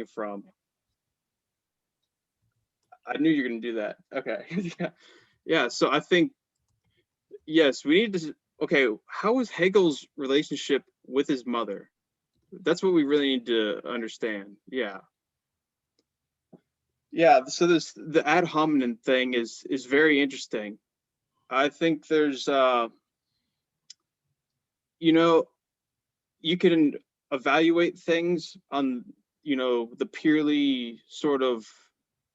from. I knew you were going to do that. Okay. Yeah. Yeah. So I think, yes, we need to. Okay. How was Hegel's relationship with his mother? That's what we really need to understand. Yeah. Yeah. So the ad hominem thing is very interesting. I think there's, you know, you can evaluate things on, the purely sort of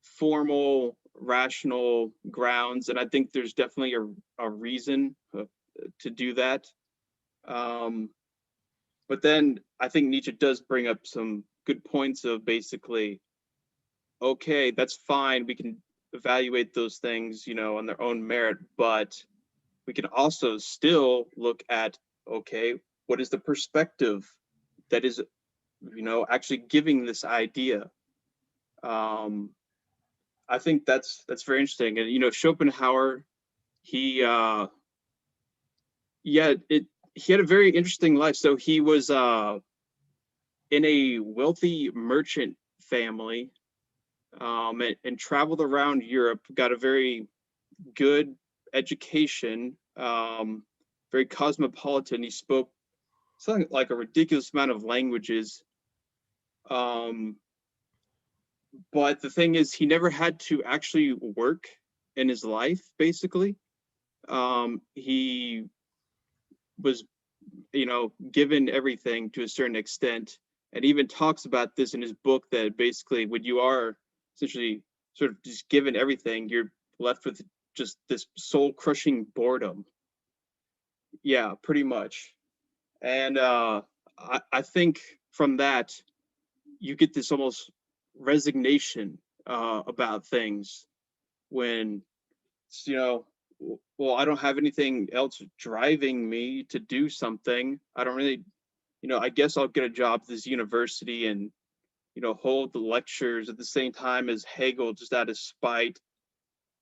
formal rational grounds, and I think there's definitely a reason to do that. um, but then I think Nietzsche does bring up some good points of basically, okay, that's fine, we can evaluate those things, on their own merit, but we can also still look at, okay, what is the perspective that is, actually giving this idea. um I think that's very interesting. And Schopenhauer, he yeah, it he had a very interesting life. So he was in a wealthy merchant family, and traveled around Europe, got a very good education, very cosmopolitan. He spoke something like a ridiculous amount of languages. Um, but the thing is, he never had to actually work in his life, basically. He was, given everything to a certain extent, and even talks about this in his book, that basically when you are essentially sort of just given everything, you're left with just this soul crushing boredom. Yeah, pretty much. And I think from that, you get this almost resignation about things when, you know, well, I don't have anything else driving me to do something. I don't really, I guess I'll get a job at this university and, hold the lectures at the same time as Hegel, just out of spite,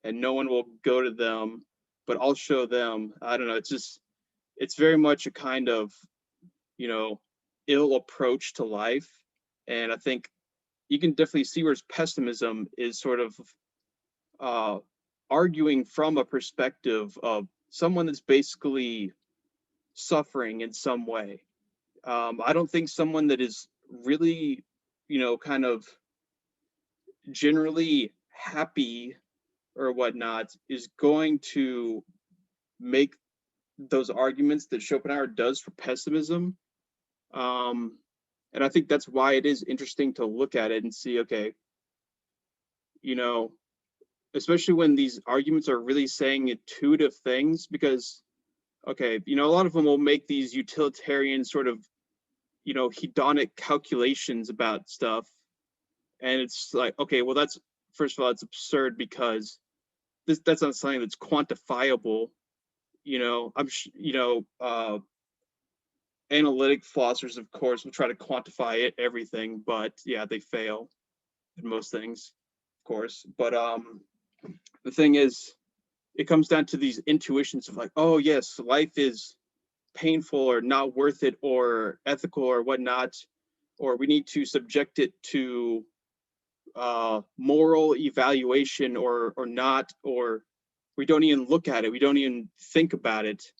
and no one will go to them, but I'll show them. I don't know. It's very much a kind of, you know, ill approach to life. And I think you can definitely see where his pessimism is sort of uh, arguing from a perspective of someone that's basically suffering in some way. I don't think someone that is really, kind of generally happy or whatnot is going to make those arguments that Schopenhauer does for pessimism. Um, and I think that's why it is interesting to look at it and see, okay, you know, especially when these arguments are really saying intuitive things, because, okay, a lot of them will make these utilitarian sort of, hedonic calculations about stuff. And it's like, okay, well, that's, first of all, it's absurd because that's not something that's quantifiable. Analytic philosophers, of course, will try to quantify everything, but yeah, they fail in most things, of course. But the thing is, it comes down to these intuitions of like, oh yes, life is painful or not worth it or ethical or whatnot, or we need to subject it to moral evaluation or not, or we don't even look at it, we don't even think about it.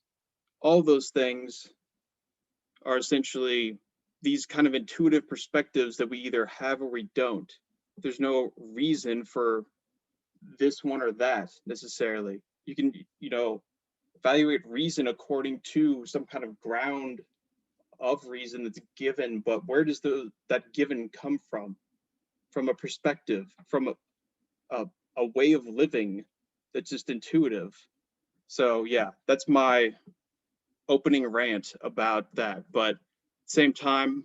All those things are essentially these kind of intuitive perspectives that we either have or we don't. There's no reason for this one or that necessarily. You can, evaluate reason according to some kind of ground of reason that's given, but where does that given come from? From a perspective, from a way of living that's just intuitive. So yeah, that's my opening rant about that. But same time,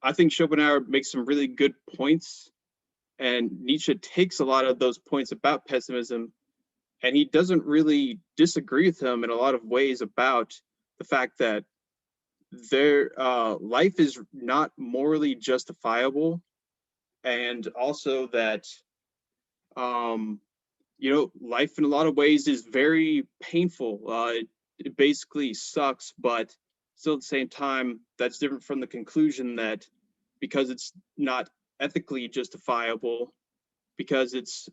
I think Schopenhauer makes some really good points, and Nietzsche takes a lot of those points about pessimism, and he doesn't really disagree with him in a lot of ways about the fact that their life is not morally justifiable, and also that um, life in a lot of ways is very painful. It basically sucks, but still at the same time, that's different from the conclusion that because it's not ethically justifiable because it's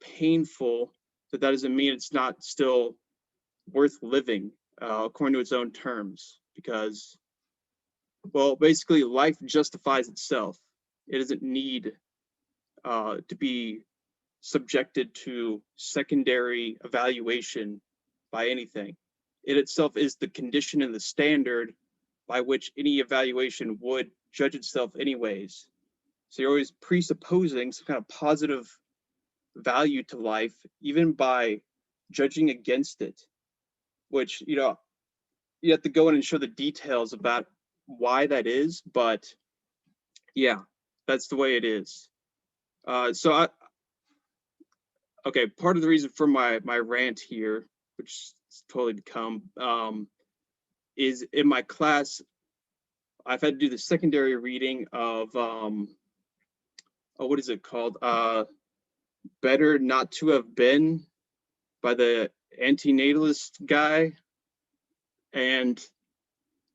painful, that doesn't mean it's not still worth living according to its own terms. Because, well, basically, life justifies itself. It doesn't need to be subjected to secondary evaluation by anything. It itself is the condition and the standard by which any evaluation would judge itself anyways. So you're always presupposing some kind of positive value to life, even by judging against it, which, you have to go in and show the details about why that is, but yeah, that's the way it is. Okay, part of the reason for my rant here, which is totally to come, is in my class, I've had to do the secondary reading of, what is it called? Better Not to Have Been by the anti-natalist guy. And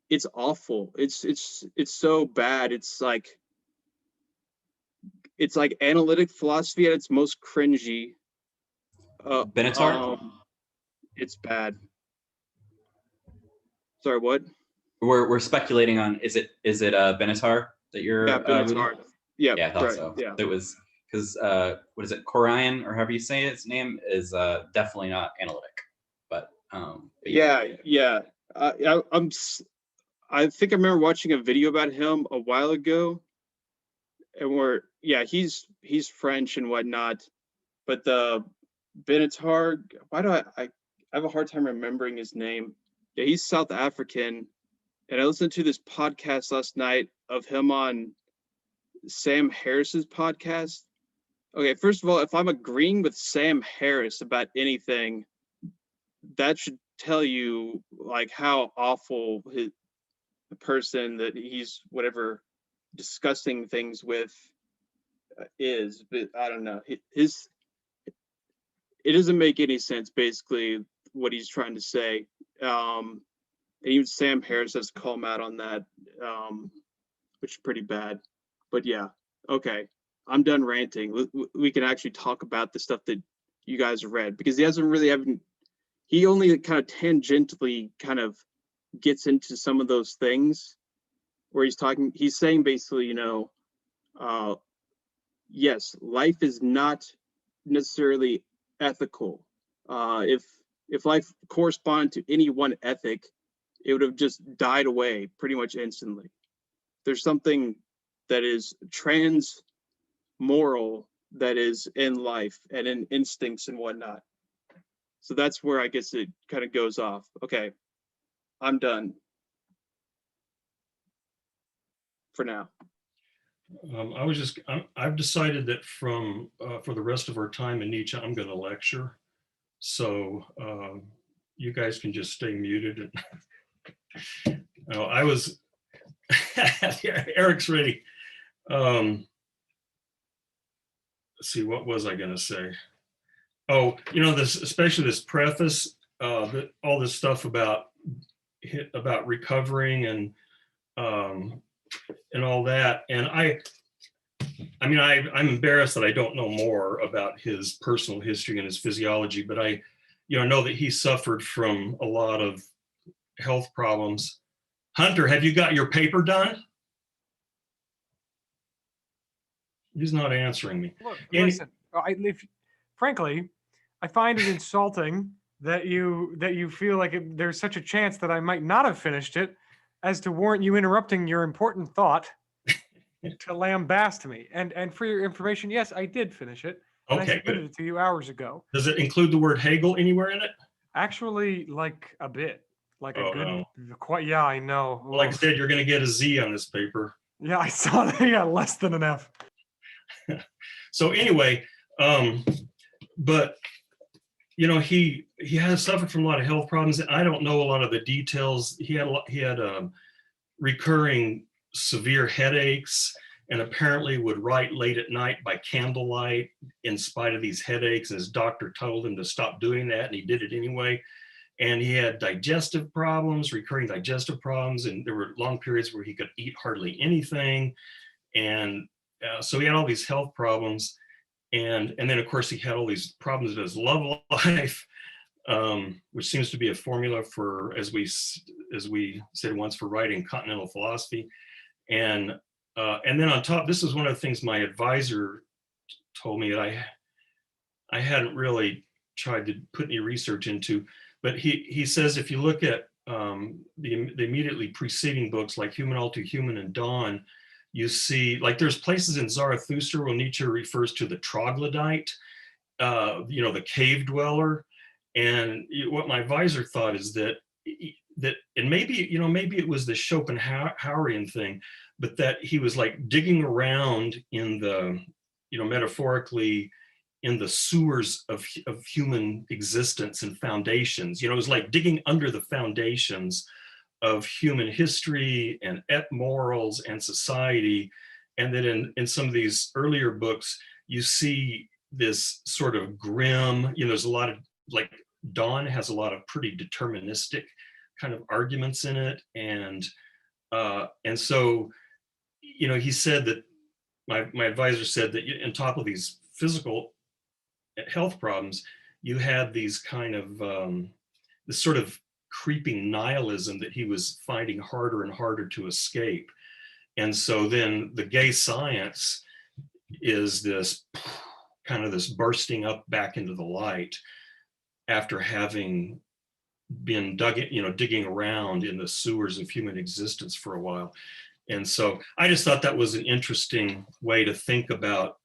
it's awful. It's so bad. It's like analytic philosophy at its most cringy. Benatar? It's bad. Sorry, what? We're speculating on, is it Benatar that you're Benatar. Yeah, I thought right, so. Yeah. It was because what is it, Corian, or however you say its name, is definitely not analytic. But yeah. I think I remember watching a video about him a while ago, and he's French and whatnot, but the Benatar, why do I have a hard time remembering his name? Yeah, he's South African, and I listened to this podcast last night of him on Sam Harris's podcast. Okay, first of all, if I'm agreeing with Sam Harris about anything, that should tell you like how awful the person that he's whatever discussing things with is. But I don't know, it doesn't make any sense basically what he's trying to say. And even Sam Harris has to call him out on that, which is pretty bad. But yeah, okay, I'm done ranting. We can actually talk about the stuff that you guys read, because he only kind of tangentially kind of gets into some of those things where he's saying basically, yes, life is not necessarily ethical. If life corresponded to any one ethic, it would have just died away pretty much instantly. There's something that is trans-moral that is in life and in instincts and whatnot. So that's where I guess it kind of goes off. Okay, I'm done for now. I've decided that for the rest of our time in Nietzsche, I'm going to lecture. So you guys can just stay muted. I was, Eric's ready. Let's see, what was I going to say? Oh, especially this preface, all this stuff about recovering and all that. And I'm embarrassed that I don't know more about his personal history and his physiology, but I know that he suffered from a lot of health problems. Hunter, have you got your paper done? He's not answering me. Look, listen, frankly, I find it insulting that you feel like there's such a chance that I might not have finished it as to warrant you interrupting your important thought to lambaste me. And for your information, yes, I did finish it. And Okay, I submitted it to you hours ago. Does it include the word Hegel anywhere in it? Actually, like a bit. Like a good, no. Quite, yeah, I know. Well, like I said, you're going to get a Z on this paper. Yeah, I saw that. Yeah, less than an F. So anyway, but he has suffered from a lot of health problems. I don't know a lot of the details. He had recurring severe headaches, and apparently would write late at night by candlelight in spite of these headaches. And his doctor told him to stop doing that, and he did it anyway. And he had digestive problems, recurring digestive problems, and there were long periods where he could eat hardly anything. And so he had all these health problems, and then of course he had all these problems in his love life, which seems to be a formula for, as we said once, for writing continental philosophy. And then on top, this is one of the things my advisor told me that I hadn't really tried to put any research into, but he says if you look at the immediately preceding books like Human All Too Human and Dawn, you see, like, there's places in Zarathustra where Nietzsche refers to the troglodyte, the cave dweller. And what my advisor thought is that, and maybe it was the Schopenhauerian thing, but that he was like digging around in the, metaphorically, in the sewers of human existence and foundations. It was like digging under the foundations of human history and morals and society. And then in some of these earlier books, you see this sort of grim, there's a lot of, like, Dawn has a lot of pretty deterministic kind of arguments in it. And so, he said that, my advisor said that on top of these physical health problems, you had these kind of, this sort of creeping nihilism that he was finding harder and harder to escape. And so then the gay science is this kind of this bursting up back into the light after having been digging around in the sewers of human existence for a while. And so I just thought that was an interesting way to think about,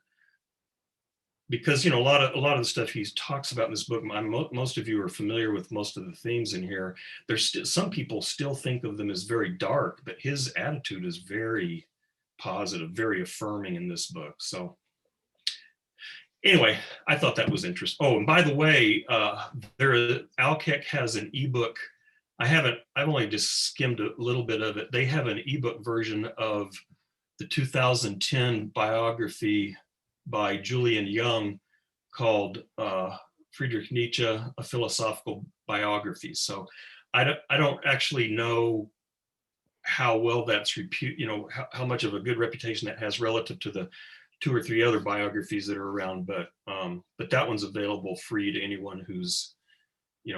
because a lot of the stuff he talks about in this book, most of you are familiar with most of the themes in here. There's some people still think of them as very dark, but his attitude is very positive, very affirming in this book. So anyway, I thought that was interesting. Oh, and by the way, Alkek has an ebook. I've only just skimmed a little bit of it. They have an ebook version of the 2010 biography by Julian Young called Friedrich Nietzsche, A Philosophical Biography. So I don't actually know how well that's how much of a good reputation that has relative to the 2 or 3 other biographies that are around, but that one's available free to anyone who's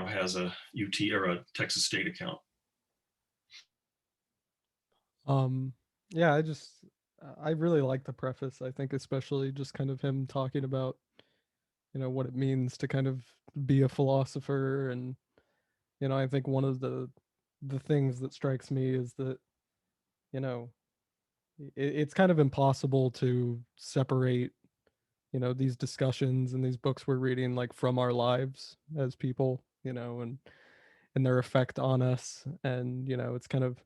has a UT or a Texas State account. Yeah, I really like the preface. I think especially just kind of him talking about, what it means to kind of be a philosopher. And, I think one of the things that strikes me is that, it's kind of impossible to separate, these discussions and these books we're reading, like, from our lives as people, and their effect on us. And, it's kind of,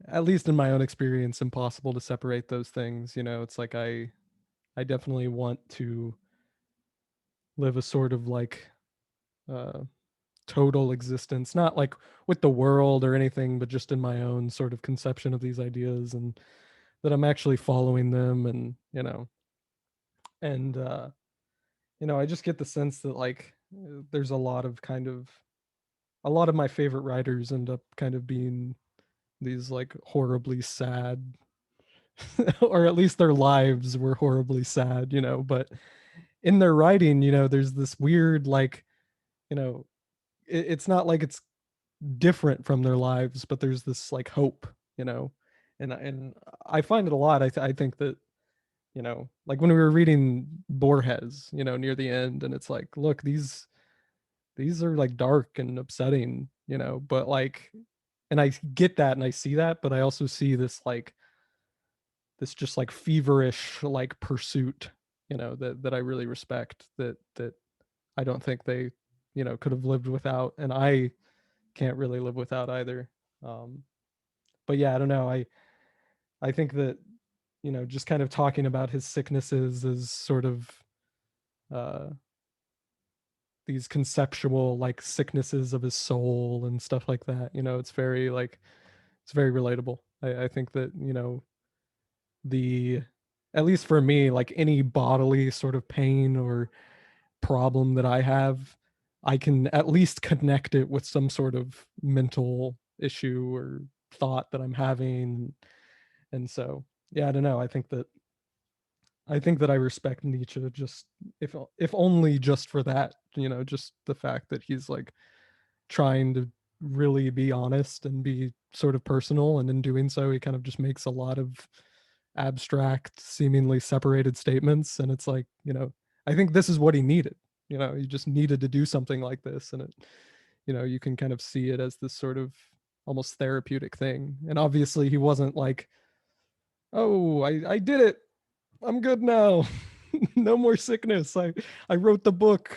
at least in my own experience, impossible to separate those things. It's like I definitely want to live a sort of like total existence, not like with the world or anything, but just in my own sort of conception of these ideas, and that I'm actually following them. And I just get the sense that, like, there's a lot of my favorite writers end up kind of being these, like, horribly sad or at least their lives were horribly sad, but in their writing, there's this weird, like, it's not like it's different from their lives, but there's this, like, hope, and I find it a lot. I think that, like, when we were reading Borges, near the end, and it's like, look, these are, like, dark and upsetting, but, like, and I get that and I see that, but I also see this, like, this just, like, feverish, like, pursuit, that I really respect, that I don't think they, could have lived without, and I can't really live without either. But yeah, I don't know. I think that, just kind of talking about his sicknesses as sort of these conceptual, like, sicknesses of his soul and stuff like that, it's very, like, it's very relatable. I think that, at least for me, like, any bodily sort of pain or problem that I have, I can at least connect it with some sort of mental issue or thought that I'm having. And so yeah, I don't know. I think that I respect Nietzsche just if only just for that, just the fact that he's like trying to really be honest and be sort of personal, and in doing so he kind of just makes a lot of abstract, seemingly separated statements, and it's like, I think this is what he needed. He just needed to do something like this, and it, you can kind of see it as this sort of almost therapeutic thing. And obviously he wasn't like, oh, I did it, I'm good now. No more sickness. I wrote the book.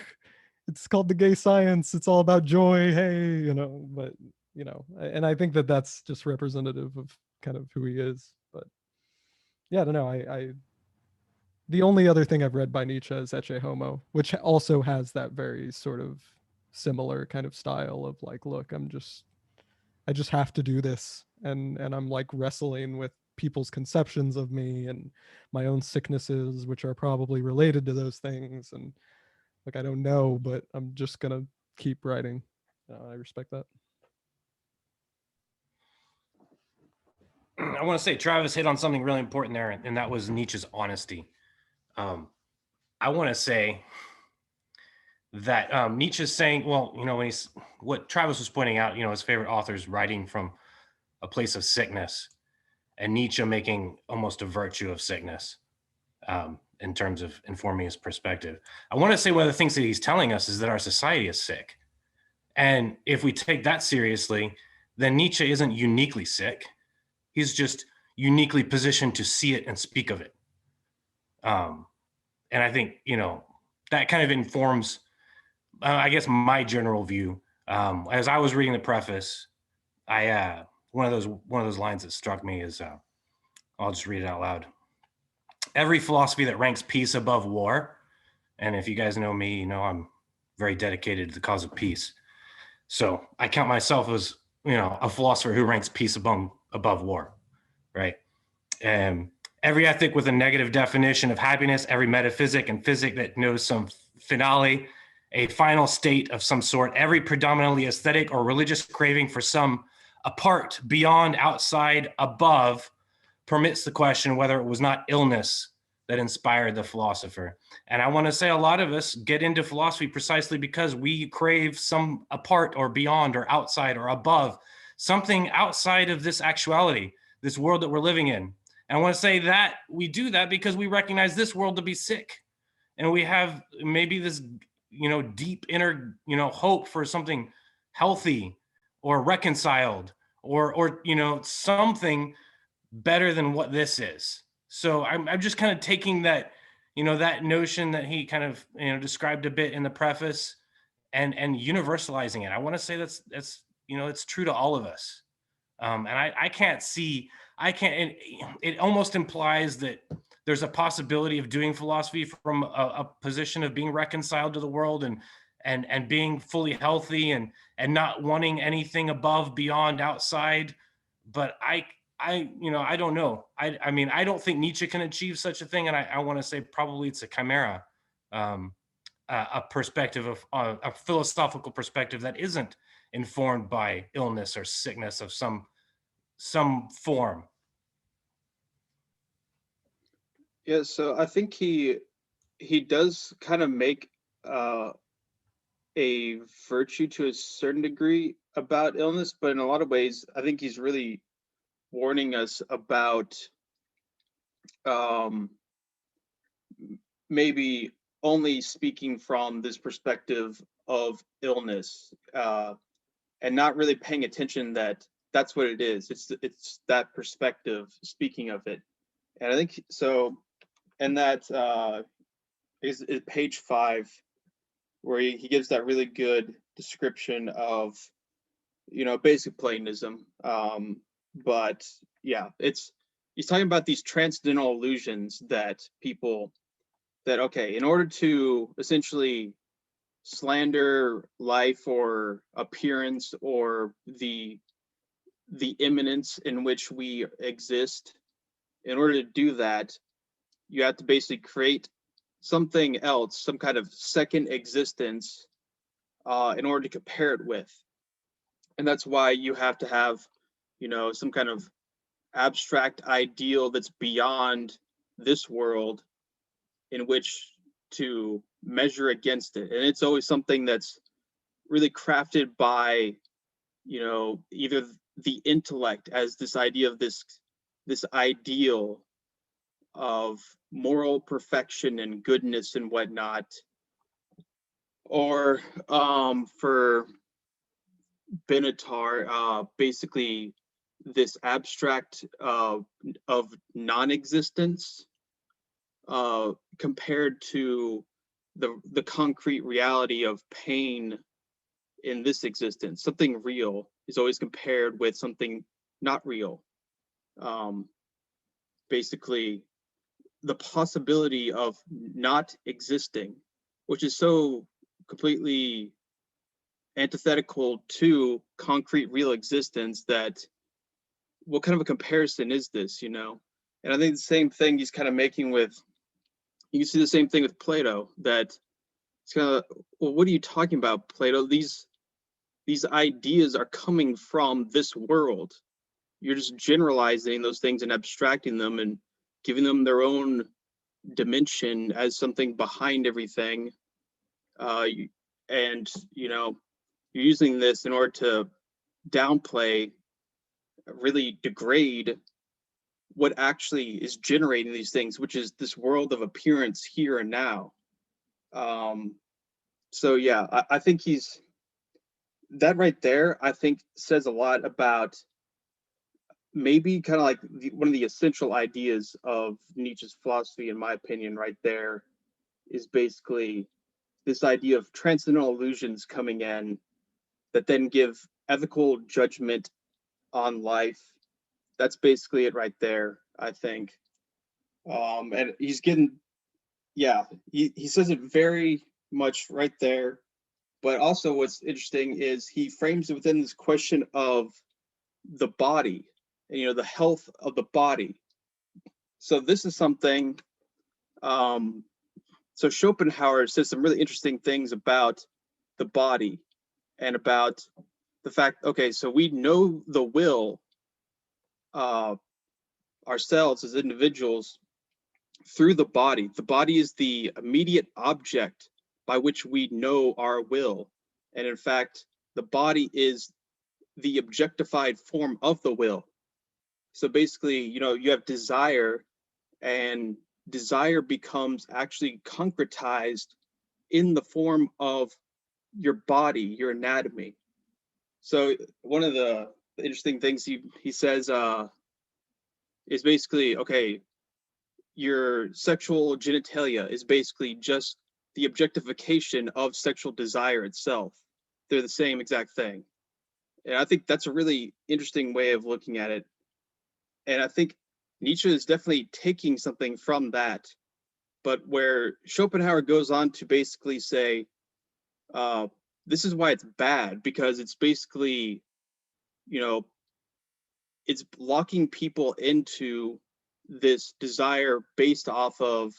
It's called The Gay Science. It's all about joy. Hey, but and I think that that's just representative of kind of who he is. But yeah, I don't know. I the only other thing I've read by Nietzsche is Ecce Homo, which also has that very sort of similar kind of style of like, look, I just have to do this, and I'm like wrestling with people's conceptions of me and my own sicknesses, which are probably related to those things, and like, I don't know, but I'm just gonna keep writing. I respect that. I want to say Travis hit on something really important there, and that was Nietzsche's honesty. I want to say that Nietzsche's saying, well, when what Travis was pointing out, his favorite authors writing from a place of sickness, and Nietzsche making almost a virtue of sickness in terms of informing his perspective. I want to say one of the things that he's telling us is that our society is sick. And if we take that seriously, then Nietzsche isn't uniquely sick. He's just uniquely positioned to see it and speak of it. And I think, that kind of informs, I guess, my general view. As I was reading the preface, one of those lines that struck me is, I'll just read it out loud. Every philosophy that ranks peace above war, and if you guys know me, I'm very dedicated to the cause of peace. So I count myself as, a philosopher who ranks peace above war, right? And every ethic with a negative definition of happiness, every metaphysic and physic that knows some finale, a final state of some sort, every predominantly aesthetic or religious craving for some apart, beyond, outside, above, permits the question whether it was not illness that inspired the philosopher. And I want to say a lot of us get into philosophy precisely because we crave some apart or beyond or outside or above, something outside of this actuality, this world that we're living in. And I want to say that we do that because we recognize this world to be sick. And we have maybe this, deep inner, hope for something healthy or reconciled or something better than what this is. So I'm just kind of taking that, that notion that he kind of, described a bit in the preface and universalizing it. I want to say that's, it's true to all of us. And I can't, it almost implies that there's a possibility of doing philosophy from a position of being reconciled to the world and being fully healthy and not wanting anything above, beyond, outside. But I don't know. I mean, I don't think Nietzsche can achieve such a thing. And I want to say probably it's a chimera, a perspective of a philosophical perspective that isn't informed by illness or sickness of some form. Yeah, so I think he does kind of make a virtue to a certain degree about illness, but in a lot of ways, I think he's really warning us about maybe only speaking from this perspective of illness and not really paying attention that that's what it is. It's that perspective speaking of it. And I think so. And that is page 5, where he gives that really good description of, basic Platonism. But yeah, he's talking about these transcendental illusions that in order to essentially slander life or appearance or the immanence in which we exist, in order to do that, you have to basically create something else, some kind of second existence, in order to compare it with. And that's why you have to have, some kind of abstract ideal that's beyond this world in which to measure against it. And it's always something that's really crafted by, you know, either the intellect as this idea of this ideal of moral perfection and goodness and whatnot, or for Benatar, basically this abstract of non-existence compared to the concrete reality of pain in this existence. Something real is always compared with something not real. Basically, the possibility of not existing, which is so completely antithetical to concrete real existence, that what kind of a comparison is this, you know? And I think the same thing he's kind of making with, you can see the same thing with Plato, that it's kind of, well, what are you talking about, Plato? These ideas are coming from this world. You're just generalizing those things and abstracting them and giving them their own dimension as something behind everything. And, you know, you're using this in order to downplay, really degrade what actually is generating these things, which is this world of appearance here and now. So yeah, I think that right there, I think says a lot about maybe kind of like one of the essential ideas of Nietzsche's philosophy, in my opinion, right there, is basically this idea of transcendental illusions coming in that then give ethical judgment on life. That's basically it right there, I think. And he's getting, yeah, he says it very much right there. But also what's interesting is he frames it within this question of the body, and, you know, the health of the body. So this is something, so Schopenhauer says some really interesting things about the body and about the fact, okay, so we know the will ourselves as individuals through the body. The body is the immediate object by which we know our will. And in fact, the body is the objectified form of the will. So basically, you know, you have desire, and desire becomes actually concretized in the form of your body, your anatomy. So one of the interesting things he says is basically, okay, your sexual genitalia is basically just the objectification of sexual desire itself. They're the same exact thing. And I think that's a really interesting way of looking at it. And I think Nietzsche is definitely taking something from that, but where Schopenhauer goes on to basically say, this is why it's bad, because it's basically, you know, it's locking people into this desire based off of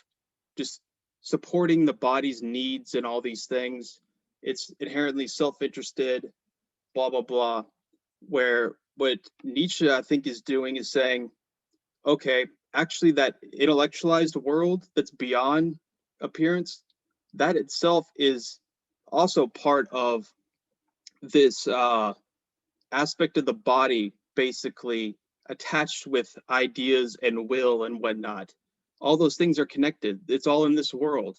just supporting the body's needs and all these things. It's inherently self-interested, blah, blah, blah. Where what Nietzsche, I think, is doing is saying, okay, actually that intellectualized world that's beyond appearance, that itself is also part of this aspect of the body, basically attached with ideas and will and whatnot. All those things are connected. It's all in this world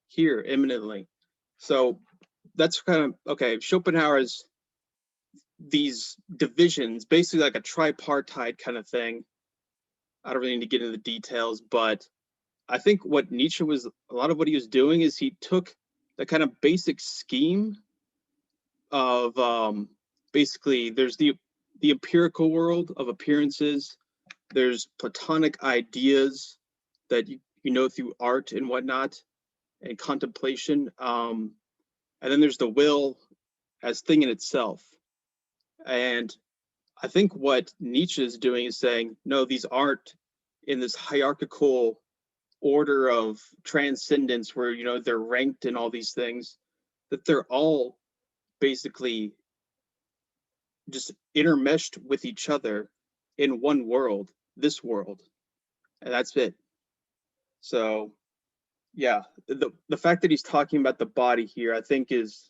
here imminently. So that's kind of, okay, Schopenhauer's these divisions, basically like a tripartite kind of thing. I don't really need to get into the details, but I think what Nietzsche was, a lot of what he was doing is he took the kind of basic scheme of basically there's the empirical world of appearances, there's Platonic ideas that you know through art and whatnot and contemplation, and then there's the will as thing in itself. And I think what Nietzsche is doing is saying, no, these aren't in this hierarchical order of transcendence where, you know, they're ranked and all these things, that they're all basically just intermeshed with each other in one world, this world, and that's it. So yeah, the fact that he's talking about the body here, I think is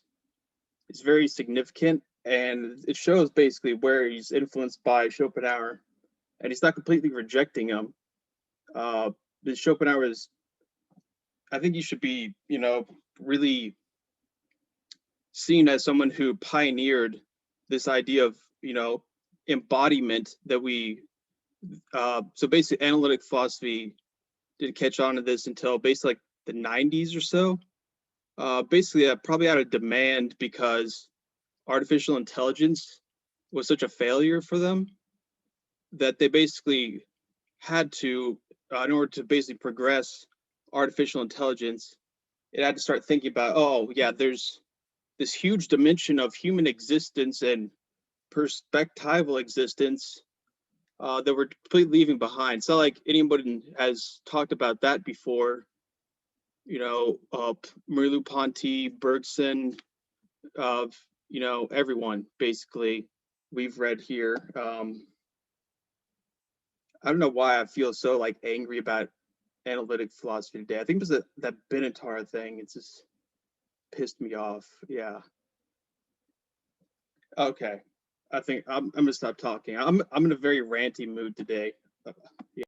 very significant, and it shows basically where he's influenced by Schopenhauer, and he's not completely rejecting him. Schopenhauer is, I think you should be, really seen as someone who pioneered this idea of, embodiment that we, so basically analytic philosophy didn't catch on to this until basically like the 90s or so. Basically, probably out of demand because artificial intelligence was such a failure for them that they basically had to, in order to basically progress artificial intelligence, it had to start thinking about, oh yeah, there's this huge dimension of human existence and perspectival existence that we're completely leaving behind. It's not like anybody has talked about that before. Merleau-Ponty, Bergson, everyone basically we've read here. I don't know why I feel so like angry about analytic philosophy today. I think it was that Benatar thing. It's just pissed me off. Yeah. Okay. I think I'm gonna stop talking. I'm in a very ranty mood today. Yeah.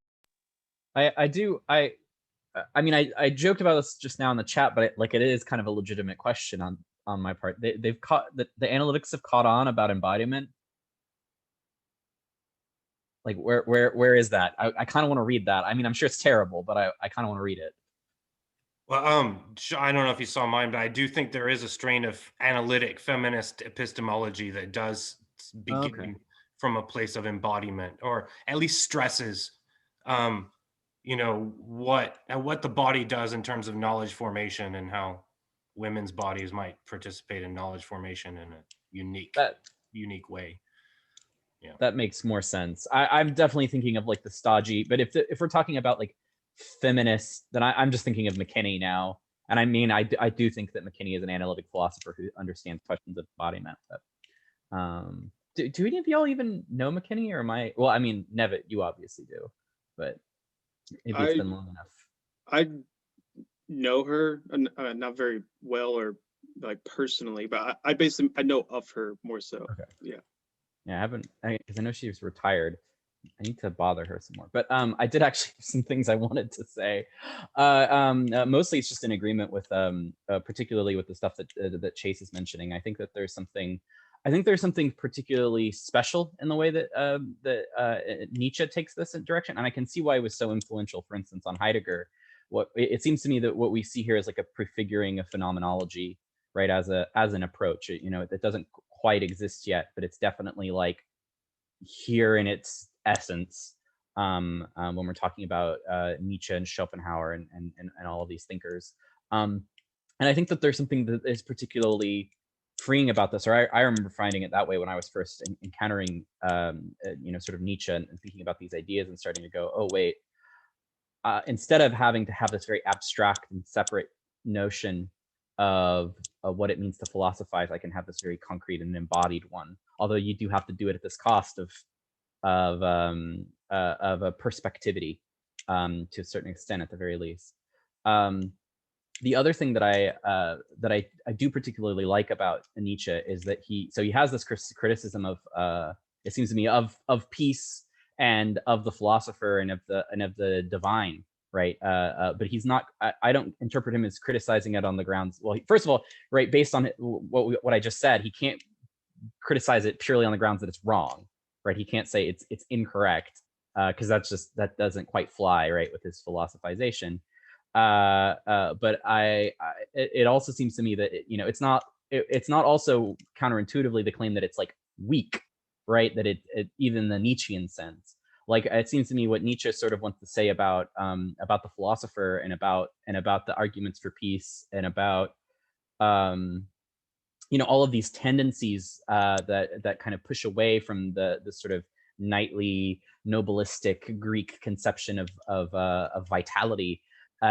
I mean, I joked about this just now in the chat, but it is kind of a legitimate question on my part. They've caught the analytics have caught on about embodiment. Like where is that? I kind of want to read that. I mean, I'm sure it's terrible, but I kind of want to read it. Well, I don't know if you saw mine, but I do think there is a strain of analytic feminist epistemology that does begin from a place of embodiment, or at least stresses, what the body does in terms of knowledge formation, and how women's bodies might participate in knowledge formation in a unique way. Yeah, that makes more sense. I'm definitely thinking of like the stodgy, but if we're talking about like feminist, then I'm just thinking of McKinney now. And I mean, I do think that McKinney is an analytic philosopher who understands questions of embodiment. But do any of y'all even know McKinney, or am I? Well, I mean, Nevitt, you obviously do, but maybe it's been long enough. I know her not very well or like personally, but I know of her more so. Okay. Yeah. Yeah, I haven't, because I know she was retired. I need to bother her some more. But I did actually have some things I wanted to say. Mostly it's just in agreement with, particularly with the stuff that Chase is mentioning. I think that there's something particularly special in the way that Nietzsche takes this direction, and I can see why it was so influential. For instance, on Heidegger, it seems to me that what we see here is like a prefiguring of phenomenology, right? As an approach. It doesn't quite exist yet, but it's definitely like here in its essence when we're talking about Nietzsche and Schopenhauer and all of these thinkers. And I think that there's something that is particularly freeing about this, or I remember finding it that way when I was first encountering sort of Nietzsche and thinking about these ideas and starting to go, oh wait, instead of having to have this very abstract and separate notion of what it means to philosophize, I can have this very concrete and embodied one. Although you do have to do it at this cost of a perspectivity to a certain extent, at the very least. The other thing that I do particularly like about Nietzsche is that he has this criticism of it seems to me of peace and of the philosopher and of the divine, right? But he's not. I don't interpret him as criticizing it on the grounds. Well, first of all, right, based on what I just said, he can't criticize it purely on the grounds that it's wrong, right? He can't say it's incorrect because that doesn't quite fly, right, with his philosophization. But it also seems to me that it's not also counterintuitively the claim that it's like weak, right? That it even the Nietzschean sense. Like it seems to me what Nietzsche sort of wants to say about the philosopher and about the arguments for peace and about all of these tendencies that kind of push away from the sort of knightly nobilistic Greek conception of vitality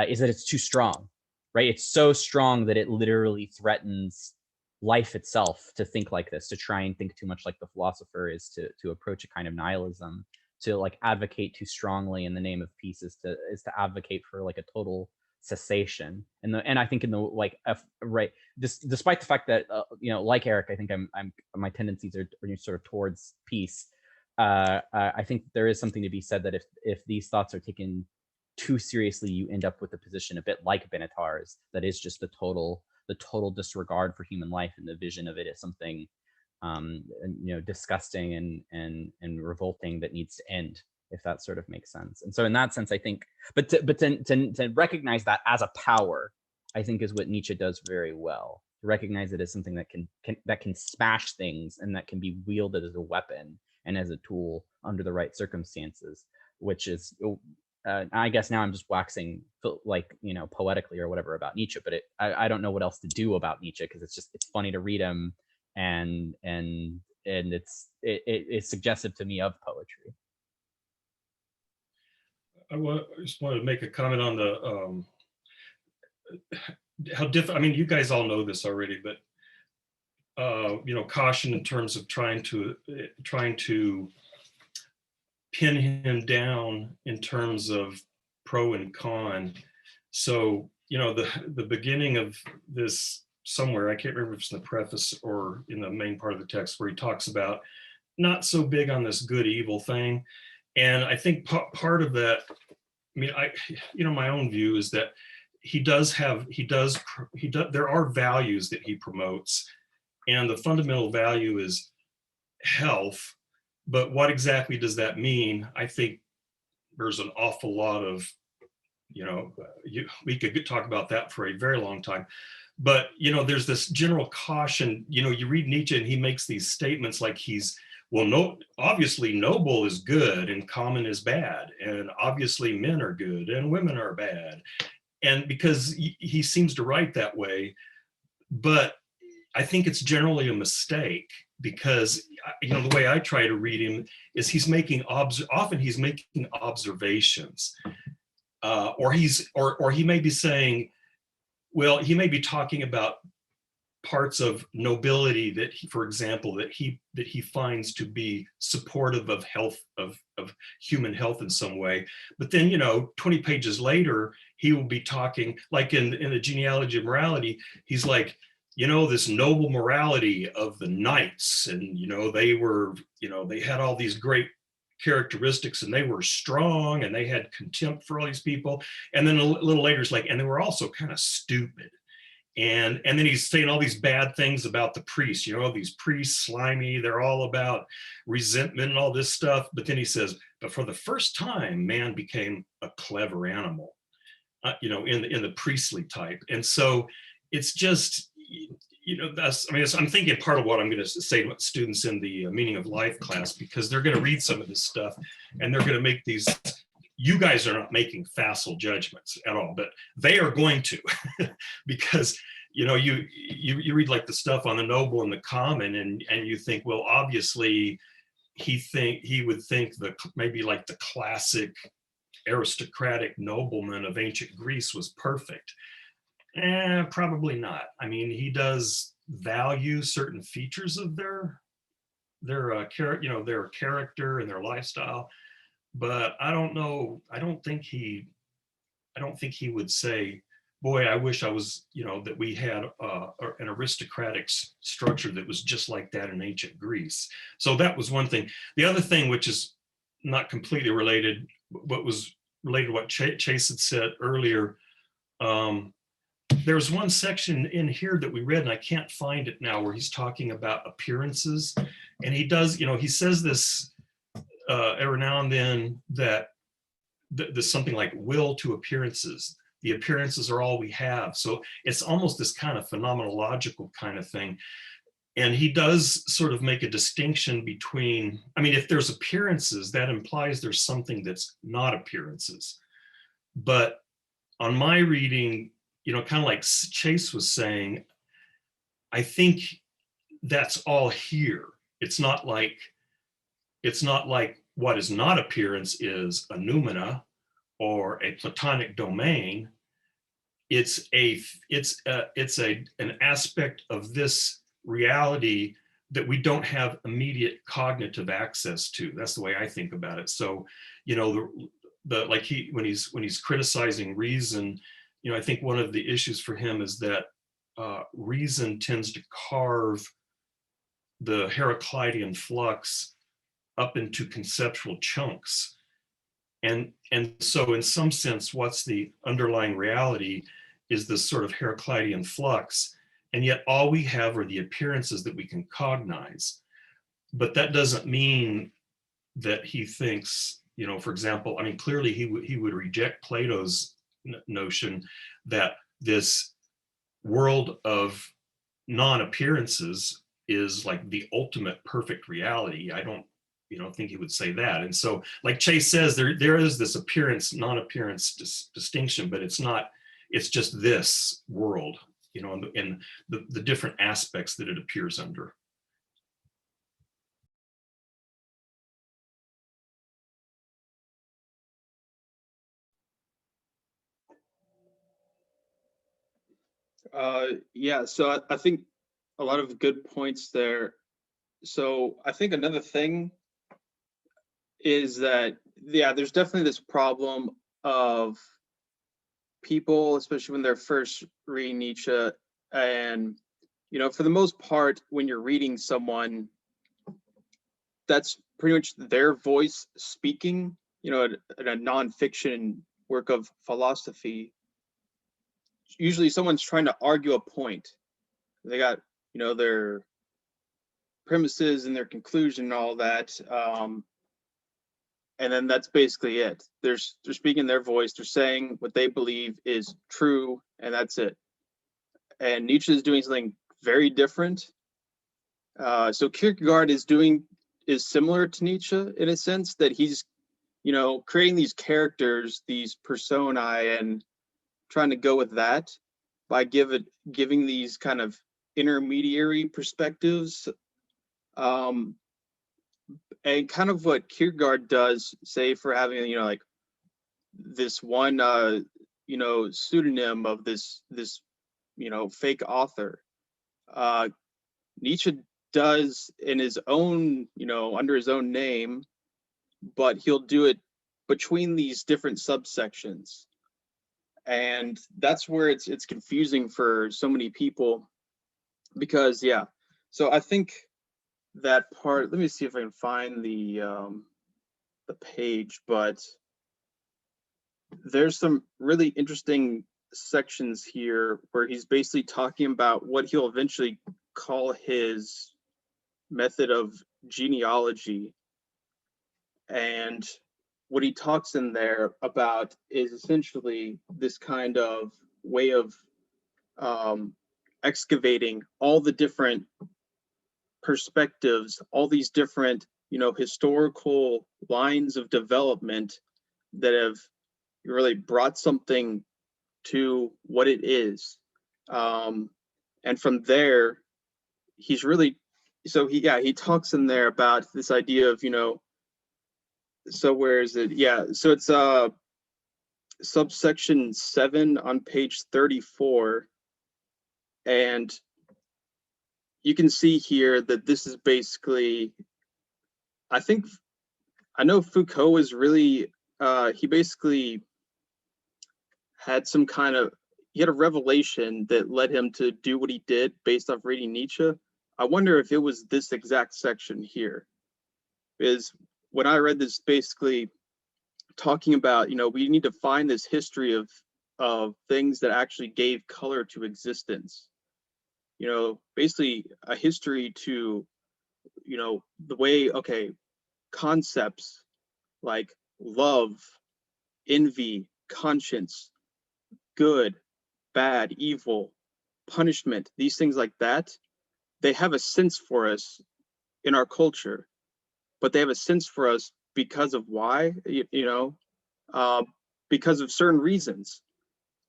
is that it's too strong, right? It's so strong that it literally threatens life itself to think like this, to try and think too much like the philosopher is to approach a kind of nihilism, like advocate too strongly in the name of peace is to advocate for like a total cessation. And I think in the like right, despite the fact that like Eric, I think I'm my tendencies are sort of towards peace. I think there is something to be said that if these thoughts are taken too seriously, you end up with a position a bit like Benatar's, that is just the total disregard for human life and the vision of it as something disgusting and revolting that needs to end, if that sort of makes sense. And so in that sense, I think, but to recognize that as a power, I think is what Nietzsche does very well. To recognize it as something that can smash things and that can be wielded as a weapon and as a tool under the right circumstances, which is, I guess now I'm just waxing like, poetically or whatever about Nietzsche, but I don't know what else to do about Nietzsche, because it's funny to read him, and it's suggestive to me of poetry. I just wanted to make a comment on the how different. I mean, you guys all know this already, but caution in terms of trying to pin him down in terms of pro and con. So the beginning of this somewhere, I can't remember if it's in the preface or in the main part of the text, where he talks about not so big on this good evil thing. And I think part of that, I mean, my own view is that there are values that he promotes, and the fundamental value is health. But what exactly does that mean? I think there's an awful lot of, we could talk about that for a very long time. But, there's this general caution, you read Nietzsche and he makes these statements like obviously noble is good and common is bad. And obviously men are good and women are bad. And because he seems to write that way, but I think it's generally a mistake, because the way I try to read him is he's making observations, or he may be saying, well, he may be talking about parts of nobility that for example, that he finds to be supportive of health, of human health in some way. But then 20 pages later, he will be talking, like in the Genealogy of Morality, he's like, this noble morality of the knights, and they were, they had all these great characteristics, and they were strong, and they had contempt for all these people. And then a little later it's like, and they were also kind of stupid. And then he's saying all these bad things about the priests, these priests, slimy, they're all about resentment and all this stuff. But then he says, but for the first time, man became a clever animal, in the priestly type. And so it's just, I'm thinking part of what I'm going to say to students in the Meaning of Life class, because they're going to read some of this stuff and they're going to make these, you guys are not making facile judgments at all, but they are going to, because, you read like the stuff on the noble and the common, and you think, well, obviously he would think maybe like the classic aristocratic nobleman of ancient Greece was perfect. Probably not. I mean, he does value certain features of their character and their lifestyle, but I don't know. I don't think he would say, boy, I wish I was, that we had an aristocratic structure that was just like that in ancient Greece. So that was one thing. The other thing, which is not completely related, but was related to what Chase had said earlier, there's one section in here that we read, and I can't find it now, where he's talking about appearances. And he does, he says this every now and then, that there's something like will to appearances. The appearances are all we have. So it's almost this kind of phenomenological kind of thing. And he does sort of make a distinction between, if there's appearances, that implies there's something that's not appearances. But on my reading, kind of like Chase was saying, I think that's all here. It's not like what is not appearance is a noumena or a Platonic domain. It's an aspect of this reality that we don't have immediate cognitive access to. That's the way I think about it. So, you know, the like when he's criticizing reason, you know, I think one of the issues for him is that reason tends to carve the Heraclitean flux up into conceptual chunks. And so in some sense, what's the underlying reality is this sort of Heraclitean flux. And yet all we have are the appearances that we can cognize. But that doesn't mean that he thinks, you know, for example, I mean, clearly he would reject Plato's notion that this world of non-appearances is like the ultimate perfect reality. I don't, you know, think he would say that. And so, like Chase says, there is this appearance, non-appearance distinction, but it's not, it's just this world, you know, and the different aspects that it appears under. Yeah, so I think a lot of good points there. So I think another thing is that, yeah, there's definitely this problem of people, especially when they're first reading Nietzsche, and, you know, for the most part, when you're reading someone, that's pretty much their voice speaking, you know, in a nonfiction work of philosophy. Usually someone's trying to argue a point. They got, you know, their premises and their conclusion and all that. And then that's basically it. They're speaking their voice. They're saying what they believe is true, and that's it. And Nietzsche is doing something very different. So Kierkegaard is similar to Nietzsche in a sense that he's, you know, creating these characters, these personae, and trying to go with that by giving these kind of intermediary perspectives. And kind of what Kierkegaard does, say, for having, you know, like this one, you know, pseudonym of this, you know, fake author. Nietzsche does in his own, you know, under his own name, but he'll do it between these different subsections. And that's where it's confusing for so many people, because, yeah. So I think that part, let me see if I can find the page, but there's some really interesting sections here where he's basically talking about what he'll eventually call his method of genealogy. And what he talks in there about is essentially this kind of way of excavating all the different perspectives, all these different, you know, historical lines of development that have really brought something to what it is. And from there, he's really, so he talks in there about this idea of, you know, so where is it? Yeah, so it's subsection 7 on page 34. And you can see here that this is basically, I know Foucault is really, he basically had some kind of, he had a revelation that led him to do what he did based off reading Nietzsche. I wonder if it was this exact section here. Because when I read this, basically talking about, you know, we need to find this history of things that actually gave color to existence. You know, basically a history to, you know, the way, okay, concepts like love, envy, conscience, good, bad, evil, punishment, these things like that, they have a sense for us in our culture, but they have a sense for us because of why, you know, because of certain reasons,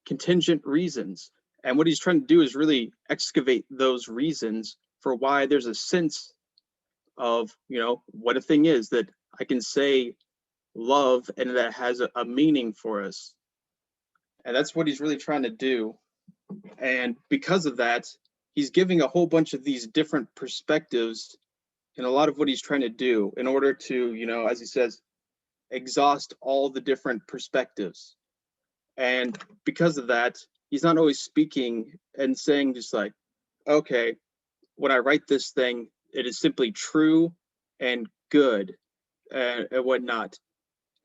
contingent reasons. And what he's trying to do is really excavate those reasons for why there's a sense of, you know, what a thing is that I can say love and that has a meaning for us. And that's what he's really trying to do. And because of that, he's giving a whole bunch of these different perspectives in a lot of what he's trying to do in order to, you know, as he says, exhaust all the different perspectives. And because of that, he's not always speaking and saying just like, okay, when I write this thing, it is simply true and good and whatnot.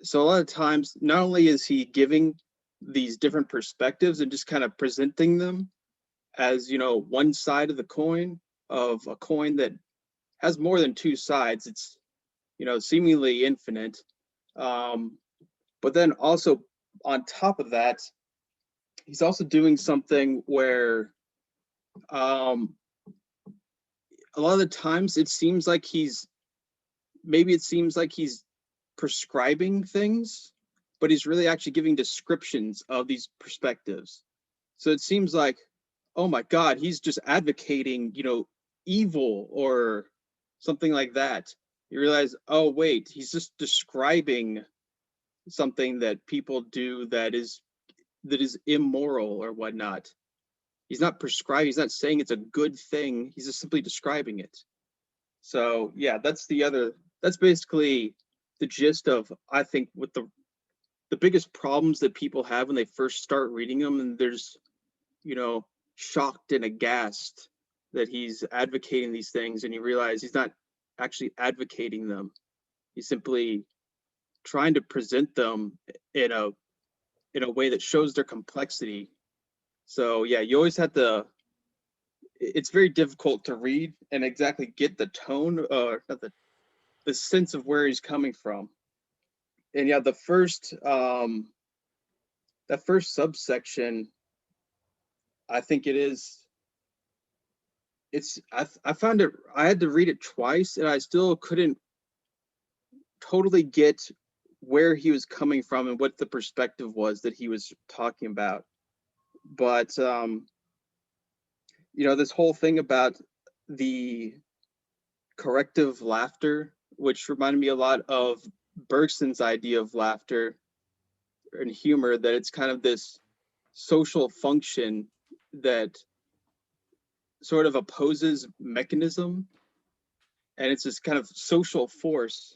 So a lot of times, not only is he giving these different perspectives and just kind of presenting them as, you know, one side of the coin of a coin that has more than two sides. It's, you know, seemingly infinite. But then also on top of that, he's also doing something where a lot of the times it seems like he's prescribing things, but he's really actually giving descriptions of these perspectives. So it seems like, oh my God, he's just advocating, you know, evil or something like that. You realize, oh wait, he's just describing something that people do that is immoral or whatnot. He's not prescribing, he's not saying it's a good thing, he's just simply describing it. So yeah, that's basically the gist of, I think, what the biggest problems that people have when they first start reading them, and there's, you know, shocked and aghast that he's advocating these things, and you realize he's not actually advocating them. He's simply trying to present them in a way that shows their complexity. So yeah, you always have to, it's very difficult to read and exactly get the tone or not the sense of where he's coming from. And yeah, that first subsection, I think I found it, I had to read it twice and I still couldn't totally get where he was coming from and what the perspective was that he was talking about. But you know, this whole thing about the corrective laughter, which reminded me a lot of Bergson's idea of laughter and humor, that it's kind of this social function that sort of opposes mechanism, and it's this kind of social force.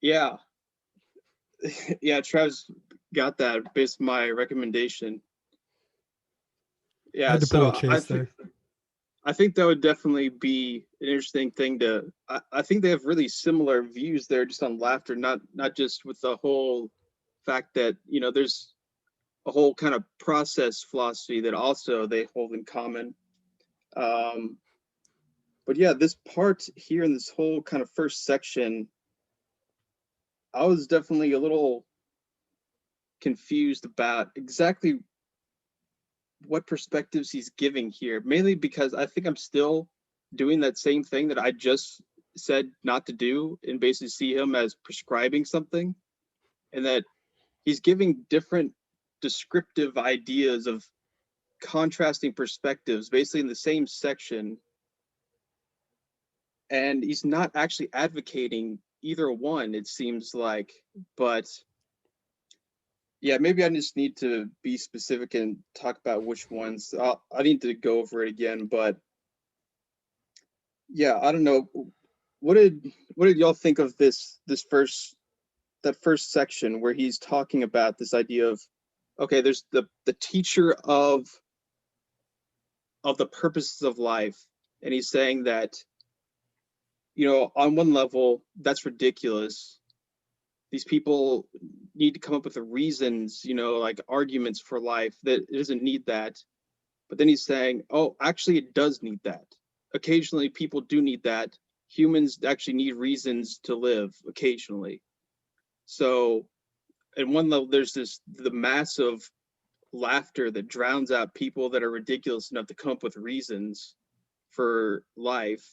Yeah. Yeah, Travis got that based on my recommendation. I Yeah, had to so pull a Chase there. I think that would definitely be an interesting thing to, I think they have really similar views there just on laughter, not just with the whole fact that, you know, there's a whole kind of process philosophy that also they hold in common. But yeah, this part here in this whole kind of first section, I was definitely a little confused about exactly what perspectives he's giving here, mainly because I think I'm still doing that same thing that I just said not to do, and basically see him as prescribing something, and that he's giving different descriptive ideas of contrasting perspectives basically in the same section, and he's not actually advocating either one, it seems like. But yeah, maybe I just need to be specific and talk about which ones. I need to go over it again, but yeah, I don't know. What did y'all think of that first section where he's talking about this idea of, okay, there's the teacher of the purposes of life, and he's saying that, you know, on one level that's ridiculous. These people need to come up with the reasons, you know, like arguments for life, that it doesn't need that. But then he's saying, oh, actually it does need that. Occasionally people do need that. Humans actually need reasons to live occasionally. So at one level, there's the massive laughter that drowns out people that are ridiculous enough to come up with reasons for life.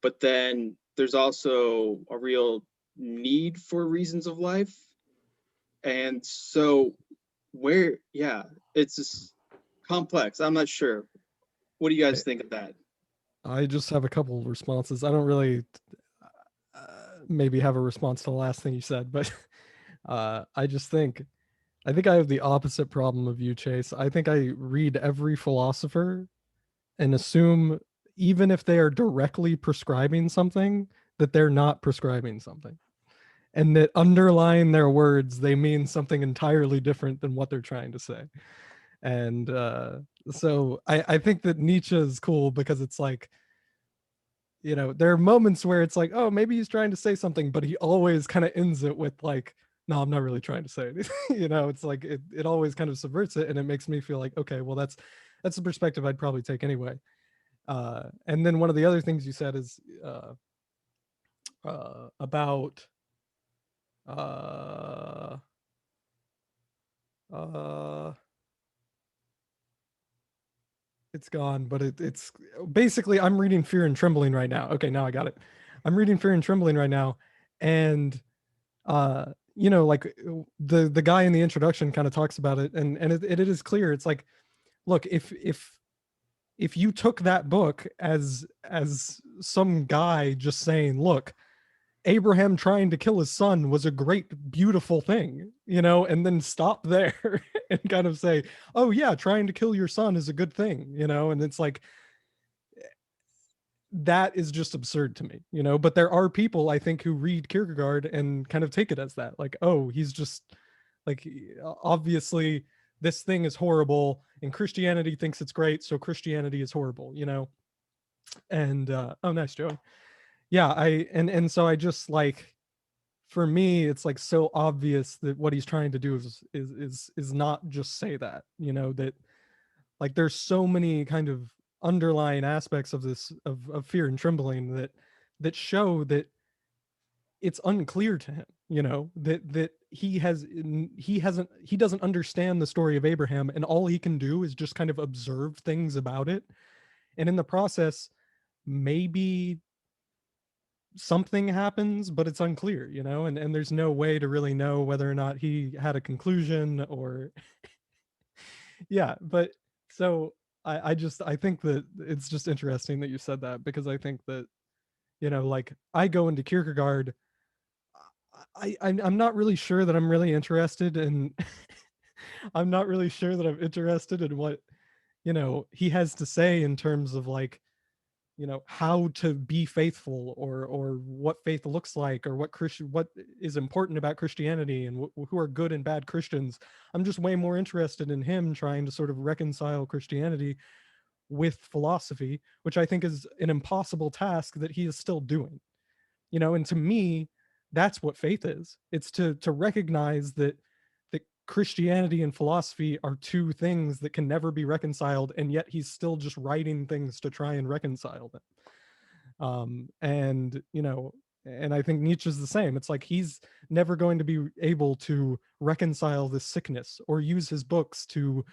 But then there's also a real need for reasons of life. And so it's just complex. I'm not sure. What do you guys think of that? I just have a couple of responses. I don't really maybe have a response to the last thing you said, but I think I have the opposite problem of you, Chase. I think I read every philosopher and assume, even if they are directly prescribing something, that they're not prescribing something, and that underlying their words, they mean something entirely different than what they're trying to say. And so I think that Nietzsche is cool because it's like, you know, there are moments where it's like, oh, maybe he's trying to say something, but he always kind of ends it with like, no, I'm not really trying to say anything. You know, it's like it always kind of subverts it, and it makes me feel like, okay, well, that's the perspective I'd probably take anyway. And then one of the other things you said is about it's gone, but it's basically, I'm reading Fear and Trembling right now. Okay, now I got it. I'm reading Fear and Trembling right now, and you know, like the guy in the introduction kind of talks about it, and it is clear. It's like, look, if you took that book as some guy just saying, look, Abraham trying to kill his son was a great, beautiful thing, you know, and then stop there and kind of say, oh yeah, trying to kill your son is a good thing, you know, and it's like, that is just absurd to me, you know. But there are people, I think, who read Kierkegaard and kind of take it as that, like, oh, he's just like, obviously this thing is horrible and Christianity thinks it's great, so Christianity is horrible, you know. And oh, nice, Joey. Yeah, and so I just like, for me, it's like so obvious that what he's trying to do is not just say that, you know, that like there's so many kind of underlying aspects of this of Fear and Trembling that show that it's unclear to him, you know, that he doesn't understand the story of Abraham, and all he can do is just kind of observe things about it, and in the process maybe something happens, but it's unclear, you know, and there's no way to really know whether or not he had a conclusion or yeah. But so I think that it's just interesting that you said that, because I think that, you know, like I go into Kierkegaard, I'm not really sure that I'm really interested in I'm not really sure that I'm interested in what, you know, he has to say in terms of like, you know, how to be faithful, or what faith looks like, or what is important about Christianity, and who are good and bad Christians. I'm just way more interested in him trying to sort of reconcile Christianity with philosophy, which I think is an impossible task that he is still doing, you know. And to me, that's what faith is. It's to recognize that Christianity and philosophy are two things that can never be reconciled, and yet he's still just writing things to try and reconcile them. And you know, and I think Nietzsche's the same. It's like he's never going to be able to reconcile this sickness or use his books to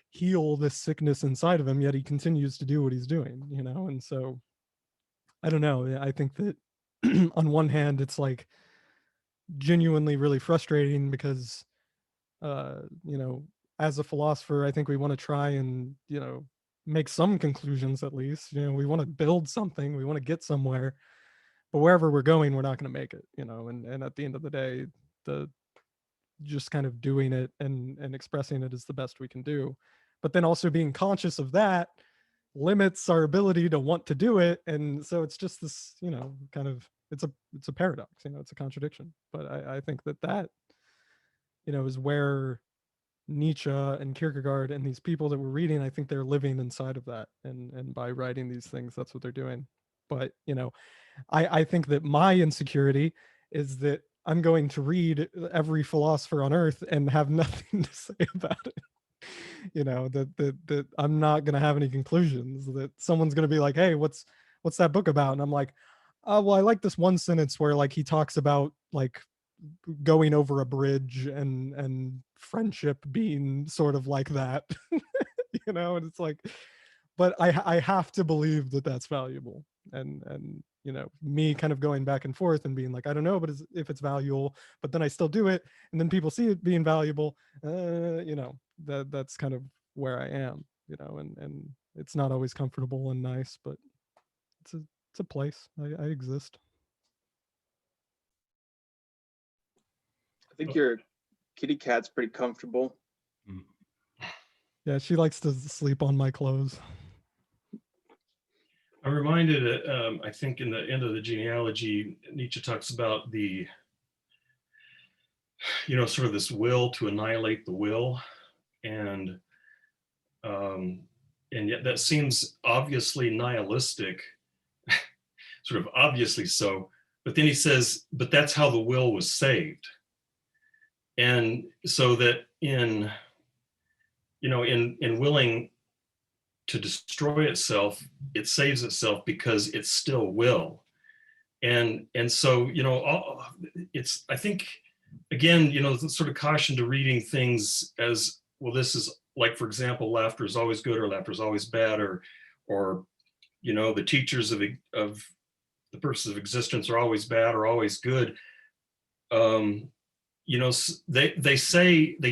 heal this sickness inside of him, yet he continues to do what he's doing, you know. And so I don't know, I think that on one hand it's like genuinely really frustrating because you know, as a philosopher, I think we want to try and, you know, make some conclusions at least. You know, we want to build something, we want to get somewhere, but wherever we're going, we're not going to make it, you know. And at the end of the day, the just kind of doing it and expressing it is the best we can do. But then also being conscious of that limits our ability to want to do it. And so it's just this, you know, kind of, it's a paradox, you know, it's a contradiction. But I think that, you know, is where Nietzsche and Kierkegaard and these people that we're reading, I think they're living inside of that, and by writing these things, that's what they're doing. But you know, I think that my insecurity is that I'm going to read every philosopher on earth and have nothing to say about it. You know, that I'm not going to have any conclusions, that someone's going to be like, hey, what's that book about? And I'm like, oh, well, I like this one sentence where like he talks about like going over a bridge and friendship being sort of like that. You know. And it's like, but I have to believe that that's valuable, and you know, me kind of going back and forth and being like, I don't know, but if it's valuable, but then I still do it, and then people see it being valuable, you know, that's kind of where I am, you know. And it's not always comfortable and nice, but it's a place. I exist. I think your kitty cat's pretty comfortable. Yeah, she likes to sleep on my clothes. I'm reminded, I think in the end of the genealogy, Nietzsche talks about the, sort of this will to annihilate the will. And yet that seems obviously nihilistic, sort of obviously so. But then he says, but that's how the will was saved. And so that in willing to destroy itself, it saves itself because it's still will. And so, it's, I think, again, the sort of caution to reading things as, well, this is like, for example, laughter is always good or laughter is always bad, or the teachers of the purposes of existence are always bad or always good. They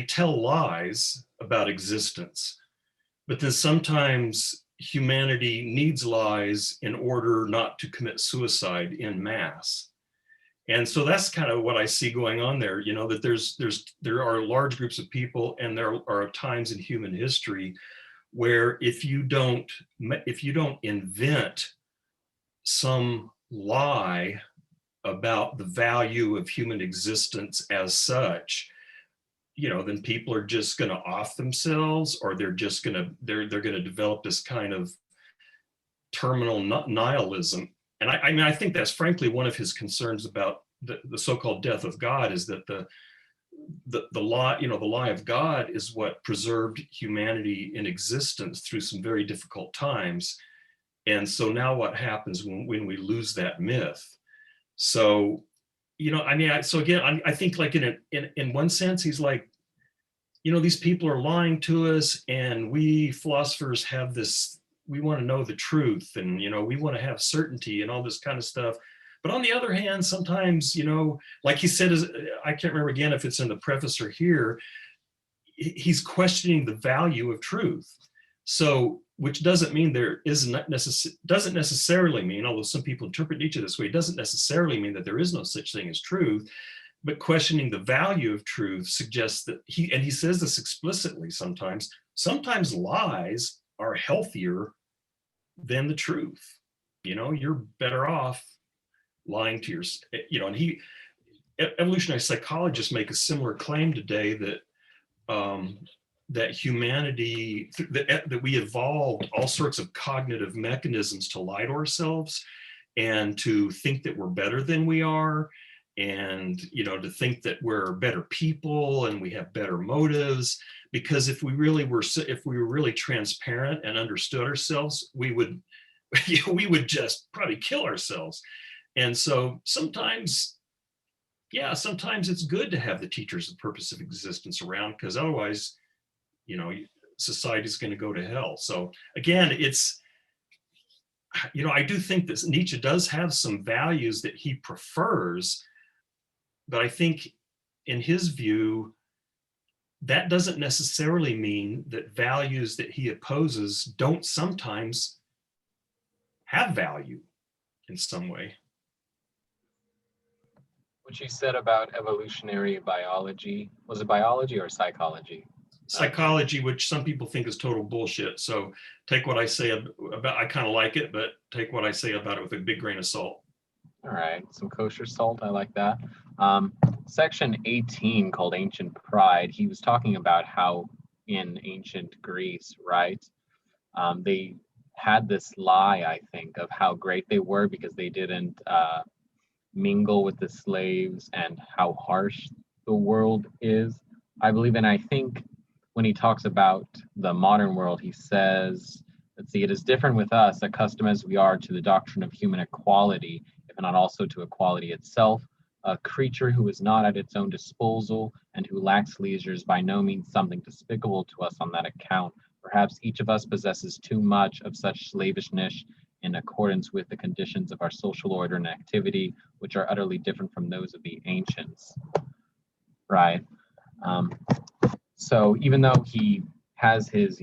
tell lies about existence, but then sometimes humanity needs lies in order not to commit suicide en masse. And so that's kind of what I see going on there, that there are large groups of people, and there are times in human history where if you don't invent some lie about the value of human existence as such, then people are just going to off themselves, or they're going to develop this kind of terminal nihilism. And I think that's frankly one of his concerns about the so-called death of God, is that the lie, the lie of God is what preserved humanity in existence through some very difficult times. And so now what happens when we lose that myth? So, so again, I think like in one sense, he's like, these people are lying to us, and we philosophers have this, we want to know the truth, and, we want to have certainty and all this kind of stuff. But on the other hand, sometimes, like he said, I can't remember again if it's in the preface or here, he's questioning the value of truth. So, which doesn't mean doesn't necessarily mean, although some people interpret Nietzsche this way, it doesn't necessarily mean that there is no such thing as truth. But questioning the value of truth suggests that he says this explicitly sometimes lies are healthier than the truth. You're better off lying to and evolutionary psychologists make a similar claim today that humanity, that we evolved all sorts of cognitive mechanisms to lie to ourselves, and to think that we're better than we are, and to think that we're better people and we have better motives. Because if we were really transparent and understood ourselves, we would just probably kill ourselves. And so sometimes it's good to have the teachers of purpose of existence around, because otherwise, society's going to go to hell. So again, it's, I do think that Nietzsche does have some values that he prefers, but I think in his view, that doesn't necessarily mean that values that he opposes don't sometimes have value in some way. What you said about evolutionary biology, was it biology or psychology? Psychology, which some people think is total bullshit. So take what I say about, I kind of like it, but take what I say about it with a big grain of salt. All right, some kosher salt, I like that. Section 18 called Ancient Pride, he was talking about how in ancient Greece, right, they had this lie, I think, of how great they were because they didn't mingle with the slaves, and how harsh the world is, I believe. And I think when he talks about the modern world, he says, let's see, it is different with us, accustomed as we are to the doctrine of human equality, if not also to equality itself. A creature who is not at its own disposal and who lacks leisure is by no means something despicable to us on that account. Perhaps each of us possesses too much of such slavishness in accordance with the conditions of our social order and activity, which are utterly different from those of the ancients. Right. So even though he has his,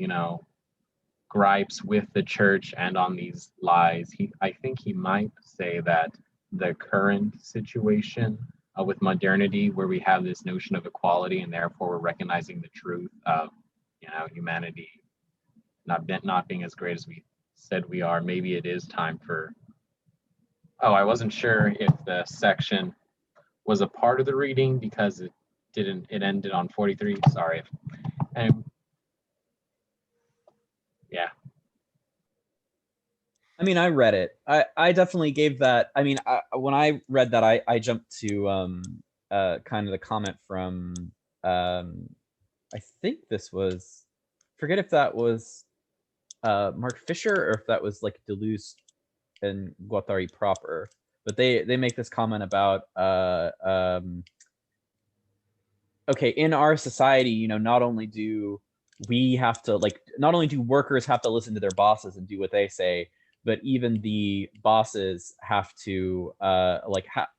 gripes with the church and on these lies, I think he might say that the current situation with modernity, where we have this notion of equality, and therefore we're recognizing the truth of, humanity not being as great as we said we are, maybe it is time for, oh, I wasn't sure if the section was a part of the reading because it ended on 43. Sorry. And yeah. I mean, I read it. I definitely gave that. I mean, when I read that, I jumped to kind of the comment from I think this was, forget if that was Mark Fisher or if that was like Deleuze and Guattari proper, but they make this comment about okay, in our society, you know, not only do we have to not only do workers have to listen to their bosses and do what they say, but even the bosses have to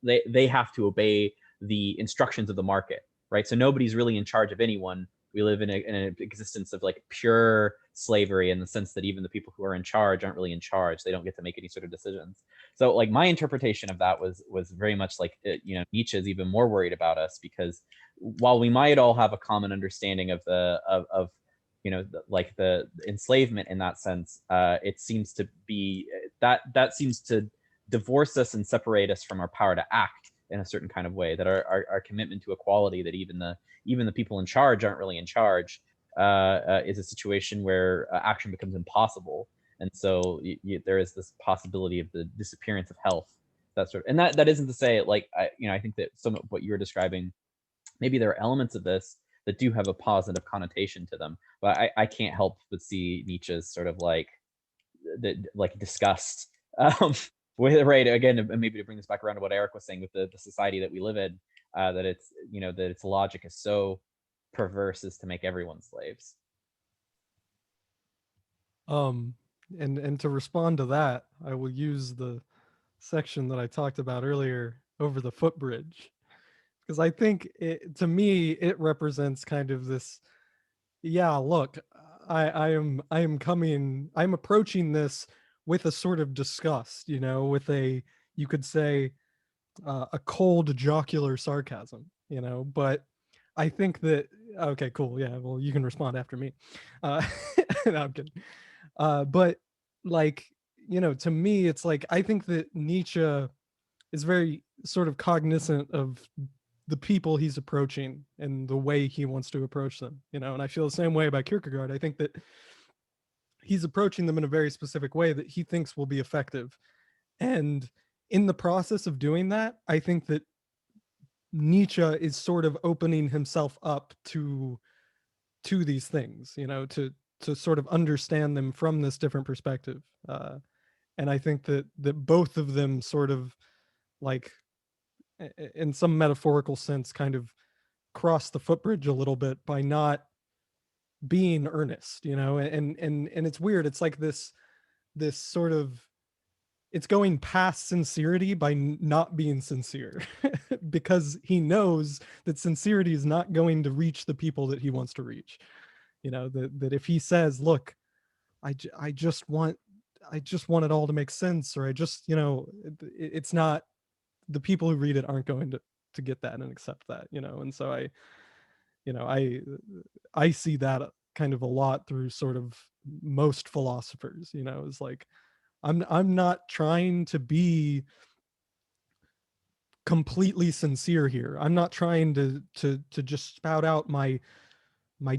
they have to obey the instructions of the market, right? So nobody's really in charge of anyone. We live in an existence of like pure slavery in the sense that even the people who are in charge aren't really in charge. They don't get to make any sort of decisions. So like my interpretation of that was very much like, you know, Nietzsche is even more worried about us because while we might all have a common understanding of the you know, like the enslavement in that sense, it seems to be that seems to divorce us and separate us from our power to act in a certain kind of way, that our commitment to equality, that even the people in charge aren't really in charge, is a situation where action becomes impossible. And so there is this possibility of the disappearance of health, that sort of, and that isn't to say like, I think that some of what you were describing, maybe there are elements of this that do have a positive connotation to them, but I can't help but see Nietzsche's sort of like disgust with, right, again, and maybe to bring this back around to what Eric was saying with the society that we live in, that it's, you know, that its logic is so perverse as to make everyone slaves. And to respond to that, I will use the section that I talked about earlier over the footbridge, because I think to me it represents kind of this, yeah, look, I'm approaching this with a sort of disgust, you know, with a, you could say, a cold jocular sarcasm, you know, but I think that, okay, cool, yeah, well, you can respond after me. No, I'm kidding. But like, you know, to me, it's like, I think that Nietzsche is very sort of cognizant of the people he's approaching and the way he wants to approach them, you know, and I feel the same way about Kierkegaard. I think that he's approaching them in a very specific way that he thinks will be effective. And in the process of doing that, I think that Nietzsche is sort of opening himself up to these things, you know, to sort of understand them from this different perspective. And I think that both of them sort of like, in some metaphorical sense, kind of cross the footbridge a little bit by not being earnest, you know, and it's weird. It's like this sort of, it's going past sincerity by not being sincere because he knows that sincerity is not going to reach the people that he wants to reach. You know, that if he says, look, I just want it all to make sense, or I just, you know, it's not, the people who read it aren't going to get that and accept that, you know. And so I see that kind of a lot through sort of most philosophers, you know, is like, I'm not trying to be completely sincere here. I'm not trying to just spout out my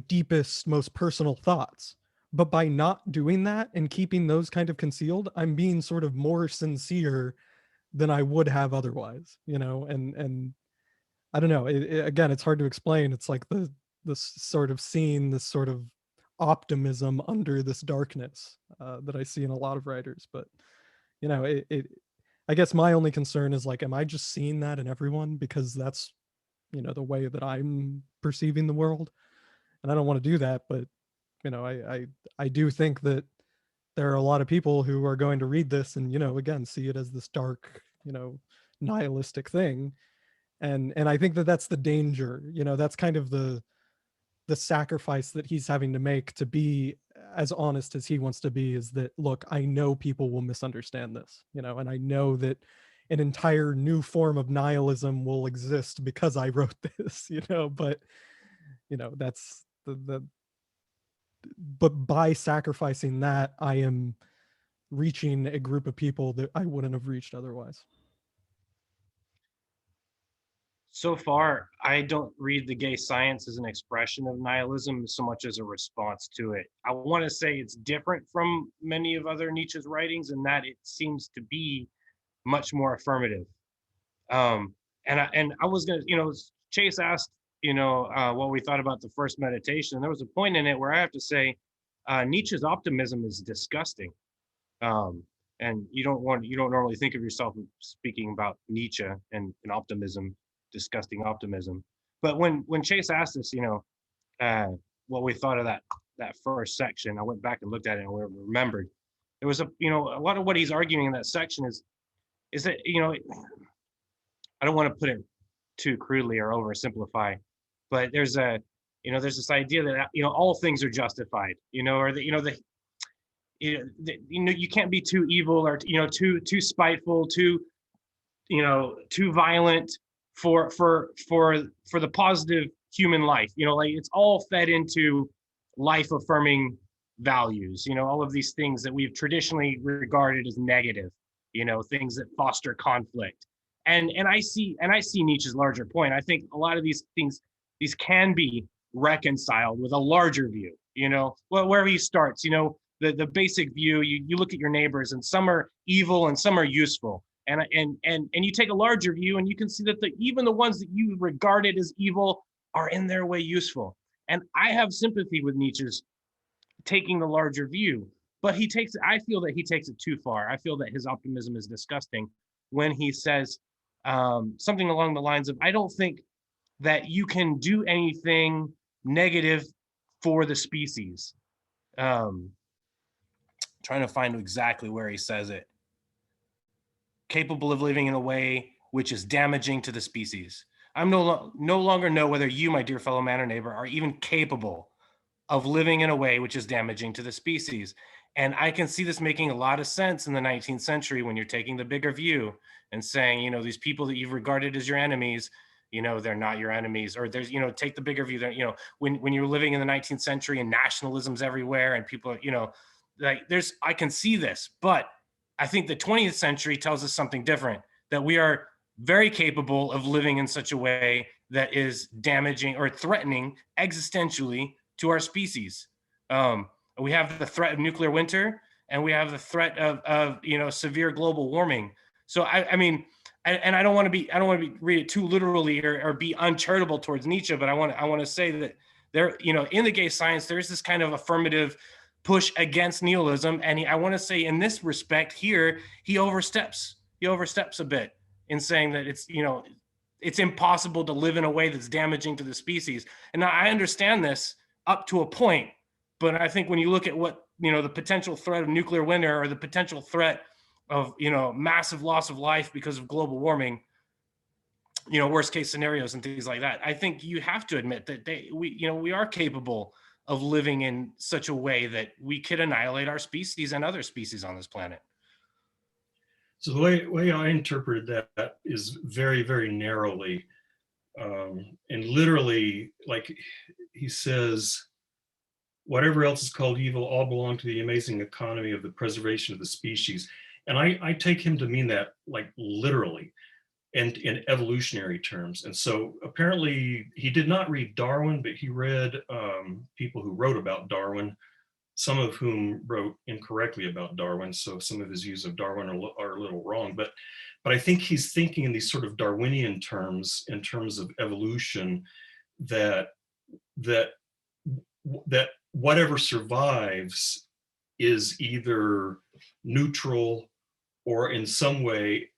deepest, most personal thoughts. But by not doing that and keeping those kind of concealed, I'm being sort of more sincere than I would have otherwise, you know. And I don't know, again, it's hard to explain. It's like this sort of seeing this sort of optimism under this darkness that I see in a lot of writers. But you know, I guess my only concern is like, am I just seeing that in everyone because that's, you know, the way that I'm perceiving the world? And I don't want to do that, but you know, I do think that there are a lot of people who are going to read this and, you know, again, see it as this dark, you know, nihilistic thing. And I think that that's the danger, you know, that's kind of the sacrifice that he's having to make to be as honest as he wants to be, is that, look, I know people will misunderstand this, you know, and I know that an entire new form of nihilism will exist because I wrote this, you know, but you know, that's but by sacrificing that, I am reaching a group of people that I wouldn't have reached otherwise. So far, I don't read the gay science as an expression of nihilism so much as a response to it. I want to say it's different from many of other Nietzsche's writings in that it seems to be much more affirmative. And I was gonna, Chase asked, what we thought about the first meditation. And there was a point in it where I have to say, Nietzsche's optimism is disgusting. And you don't normally think of yourself speaking about Nietzsche and optimism, disgusting optimism. But when Chase asked us, what we thought of that first section, I went back and looked at it and we remembered. There was a lot of what he's arguing in that section is that, I don't want to put it too crudely or oversimplify, but there's this idea that, all things are justified, or that, you can't be too evil or, too spiteful, too violent for the positive human life, like it's all fed into life affirming values, all of these things that we've traditionally regarded as negative, things that foster conflict. And I see Nietzsche's larger point. I think a lot of these things, these can be reconciled with a larger view, where he starts, the basic view, you look at your neighbors and some are evil and some are useful. And you take a larger view and you can see that even the ones that you regarded as evil are in their way useful. And I have sympathy with Nietzsche's taking the larger view, but I feel that he takes it too far. I feel that his optimism is disgusting when he says something along the lines of, I don't think that you can do anything negative for the species. Trying to find exactly where he says it. Capable of living in a way which is damaging to the species. I'm no longer know whether you, my dear fellow man or neighbor, are even capable of living in a way which is damaging to the species. And I can see this making a lot of sense in the 19th century when you're taking the bigger view and saying, these people that you've regarded as your enemies, they're not your enemies. Or there's, take the bigger view that, when you're living in the 19th century and nationalism's everywhere and people are, I can see this, but I think the 20th century tells us something different, that we are very capable of living in such a way that is damaging or threatening existentially to our species. We have the threat of nuclear winter and we have the threat of severe global warming. So I mean, and I don't want to read it too literally or be uncharitable towards Nietzsche, but I want to say that there, in the gay science, there's this kind of affirmative push against nihilism. And I want to say in this respect here, he oversteps a bit in saying that it's impossible to live in a way that's damaging to the species. And now I understand this up to a point, but I think when you look at what, the potential threat of nuclear winter or the potential threat of, massive loss of life because of global warming, worst case scenarios and things like that, I think you have to admit that we are capable of living in such a way that we could annihilate our species and other species on this planet. So the way I interpreted that is very, very narrowly. And literally, like he says, whatever else is called evil all belong to the amazing economy of the preservation of the species. And I take him to mean that like literally and in evolutionary terms. And so apparently he did not read Darwin, but he read people who wrote about Darwin, some of whom wrote incorrectly about Darwin. So some of his views of Darwin are a little wrong, but I think he's thinking in these sort of Darwinian terms, in terms of evolution, that whatever survives is either neutral or in some way,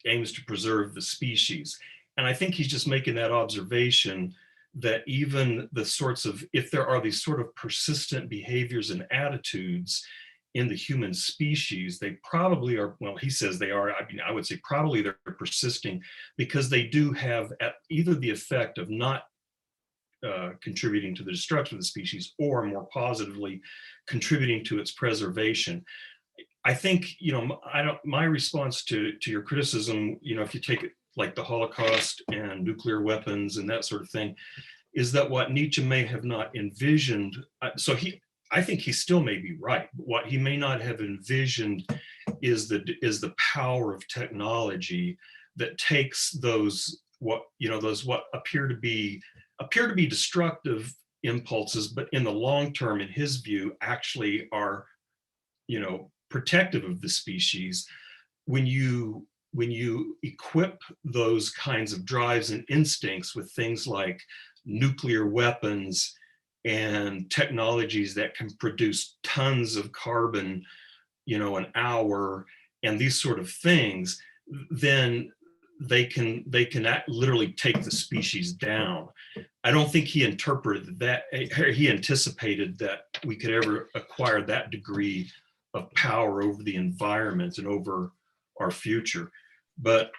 aims to preserve the species. And I think he's just making that observation that even the sorts of, if there are these sort of persistent behaviors and attitudes in the human species, they probably are, well, he says they are, I mean, I would say probably they're persisting because they do have either the effect of not contributing to the destruction of the species or more positively contributing to its preservation. I think, my response to your criticism, if you take it like the Holocaust and nuclear weapons and that sort of thing, is that what Nietzsche may have not envisioned. So I think he still may be right. But what he may not have envisioned is the power of technology that takes those what appear to be destructive impulses, but in the long term, in his view, actually are, protective of the species. When you equip those kinds of drives and instincts with things like nuclear weapons and technologies that can produce tons of carbon, an hour, and these sort of things, then they can literally take the species down. I don't think he interpreted that, he anticipated that we could ever acquire that degree of power over the environment and over our future. But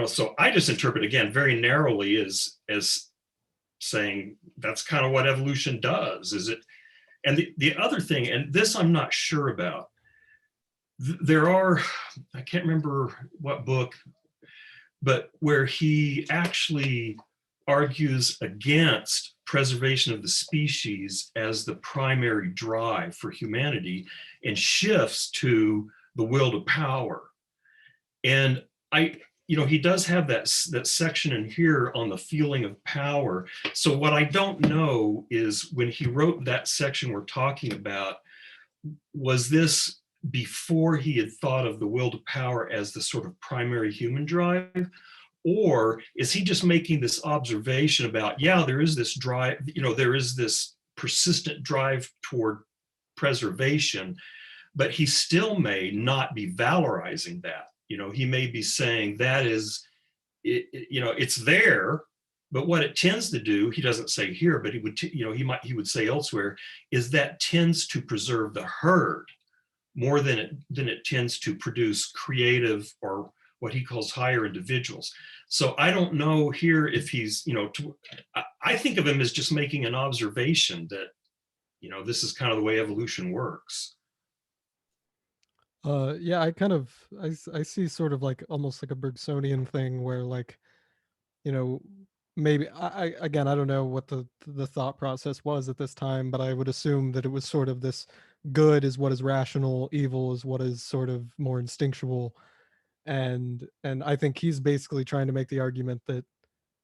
so I just interpret, again, very narrowly as saying that's kind of what evolution does, is it? And the other thing, and this I'm not sure about, there are, I can't remember what book, but where he actually argues against preservation of the species as the primary drive for humanity and shifts to the will to power. And he does have that section in here on the feeling of power. So what I don't know is, when he wrote that section we're talking about, was this before he had thought of the will to power as the sort of primary human drive? Or is he just making this observation about, there is this drive, there is this persistent drive toward preservation, but he still may not be valorizing that. He may be saying that is, it's there, but what it tends to do, he doesn't say here, but he would say elsewhere, is that tends to preserve the herd more than it tends to produce creative, or what he calls higher individuals. So I don't know here if he's, I think of him as just making an observation that, this is kind of the way evolution works. Yeah, I see sort of like almost like a Bergsonian thing where, like, maybe again, I don't know what the thought process was at this time, but I would assume that it was sort of this: good is what is rational, evil is what is sort of more instinctual. And I think he's basically trying to make the argument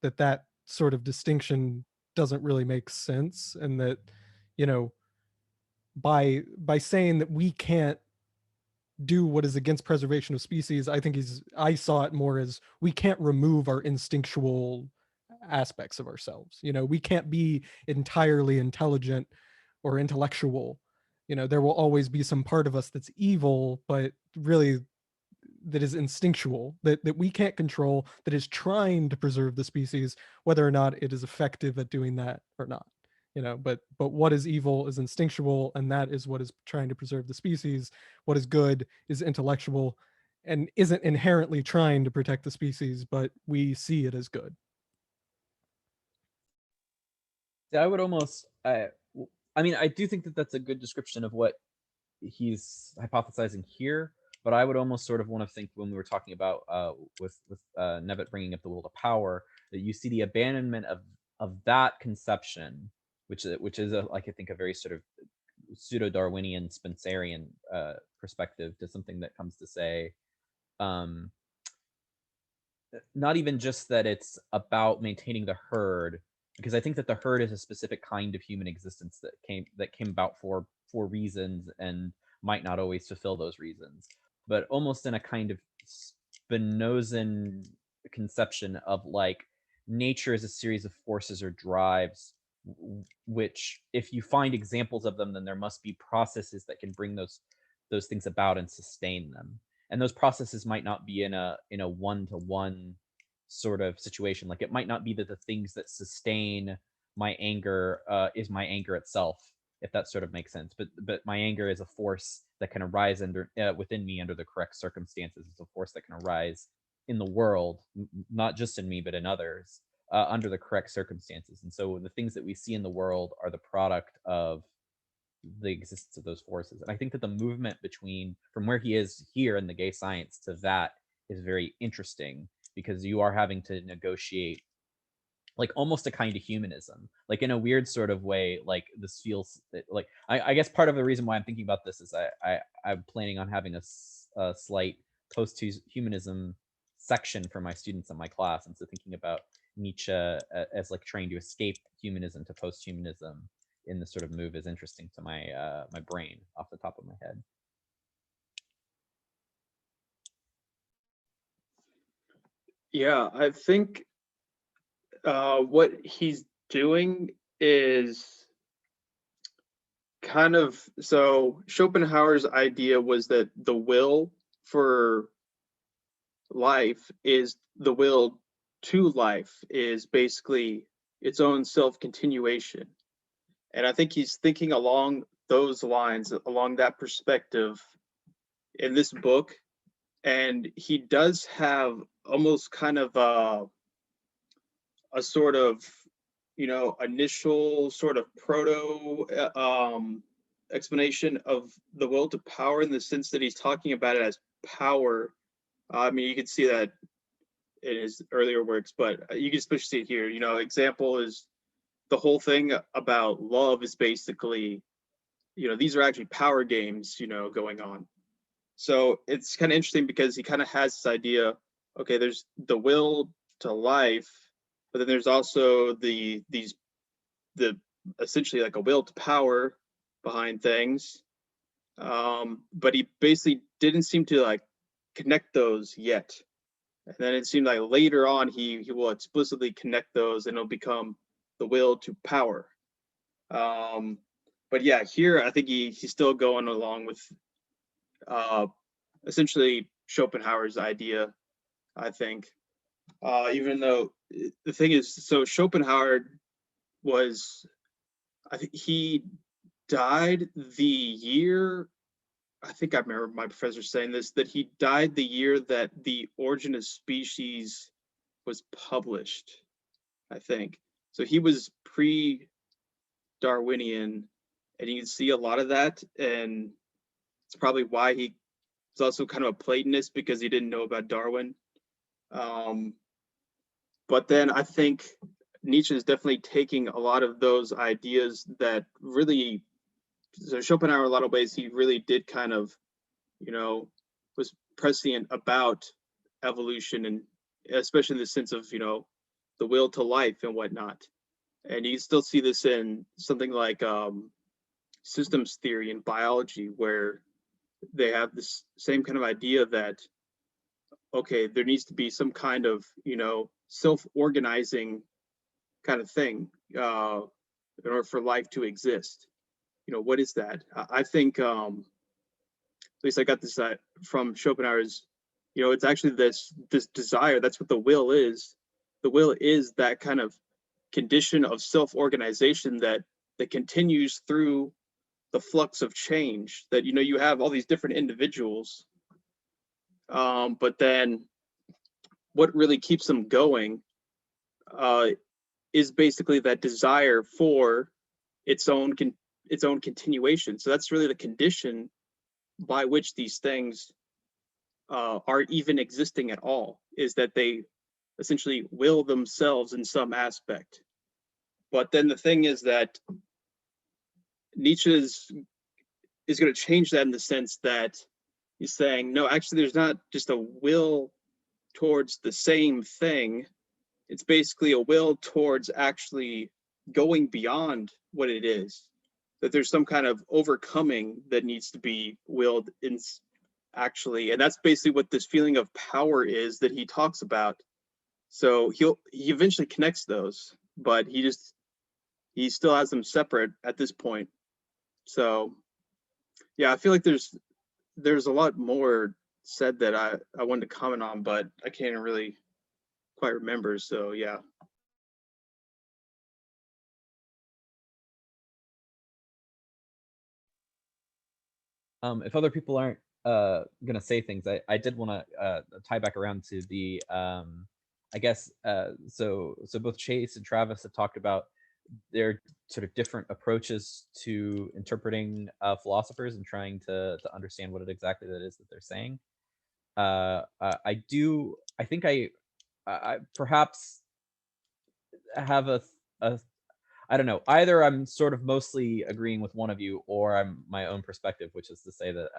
that sort of distinction doesn't really make sense, and that, by saying that we can't do what is against preservation of species, I saw it more as, we can't remove our instinctual aspects of ourselves. We can't be entirely intelligent or intellectual. There will always be some part of us that's evil, but really that is instinctual, that we can't control, that is trying to preserve the species, whether or not it is effective at doing that or not. But what is evil is instinctual, and that is what is trying to preserve the species. What is good is intellectual and isn't inherently trying to protect the species, but we see it as good. Yeah, I would almost, I mean, I do think that that's a good description of what he's hypothesizing here, but I would almost sort of want to think, when we were talking about with Nevitt bringing up the will to power, that you see the abandonment of that conception, which is like, I think, a very sort of pseudo-Darwinian Spencerian perspective to something that comes to say, not even just that it's about maintaining the herd, because I think that the herd is a specific kind of human existence that came about for reasons and might not always fulfill those reasons, but almost in a kind of Spinozan conception of, like, nature is a series of forces or drives, which, if you find examples of them, then there must be processes that can bring those things about and sustain them. And those processes might not be in a one-to-one sort of situation. Like, it might not be that the things that sustain my anger is my anger itself, if that sort of makes sense. But my anger is a force that can arise within me under the correct circumstances. It's a force that can arise in the world, not just in me, but in others, under the correct circumstances. And so the things that we see in the world are the product of the existence of those forces. And I think that the movement from where he is here in the gay science to that is very interesting, because you are having to negotiate like almost a kind of humanism, like in a weird sort of way. Like this feels like I guess part of the reason why I'm thinking about this is I'm planning on having a slight post-humanism section for my students in my class, and so thinking about Nietzsche as like trying to escape humanism to post-humanism in this sort of move is interesting to my my brain off the top of my head. Yeah, I think what he's doing is kind of, so Schopenhauer's idea was that the will for life is the will to life is basically its own self-continuation. And I think he's thinking along those lines, along that perspective in this book. And he does have almost kind of a sort of, initial sort of proto explanation of the will to power, in the sense that he's talking about it as power. I mean, you can see that in his earlier works, but you can especially see it here. Example is the whole thing about love is basically, these are actually power games, going on. So it's kind of interesting because he kind of has this idea, okay, there's the will to life, but then there's also the essentially like a will to power behind things. But he basically didn't seem to like connect those yet. And then it seemed like later on he will explicitly connect those, and it'll become the will to power. But yeah, here I think he's still going along with essentially Schopenhauer's idea, I think. Even though the thing is, so Schopenhauer was, I think he died the year, I think I remember my professor saying this, that he died the year that The Origin of Species was published, I think. So he was pre-Darwinian, and you can see a lot of that, and it's probably why he was also kind of a Platonist, because he didn't know about Darwin. But then I think Nietzsche is definitely taking a lot of those ideas that really, so Schopenhauer, in a lot of ways, he really did kind of, was prescient about evolution, and especially in the sense of, the will to life and whatnot. And you still see this in something like systems theory in biology, where they have this same kind of idea that, okay, there needs to be some kind of, self-organizing kind of thing in order for life to exist. What is that? I think, at least I got this from Schopenhauer's, it's actually this desire. That's what the will is. The will is that kind of condition of self-organization that continues through the flux of change. That you have all these different individuals, but then what really keeps them going is basically that desire for its own continuation. So that's really the condition by which these things are even existing at all, is that they essentially will themselves in some aspect. But then the thing is that Nietzsche is going to change that, in the sense that he's saying, no, actually, there's not just a will towards the same thing. It's basically a will towards actually going beyond what it is. That there's some kind of overcoming that needs to be willed in, actually, and that's basically what this feeling of power is that he talks about. So he eventually connects those, but he still has them separate at this point. So yeah, I feel like there's a lot more said that I wanted to comment on, but I can't really quite remember. So yeah. If other people aren't gonna say things, I did want to tie back around to the I guess so both Chase and Travis have talked about their sort of different approaches to interpreting philosophers and trying to understand what it exactly that is that they're saying. I think I perhaps have a I don't know. Either I'm sort of mostly agreeing with one of you, or I'm my own perspective, which is to say that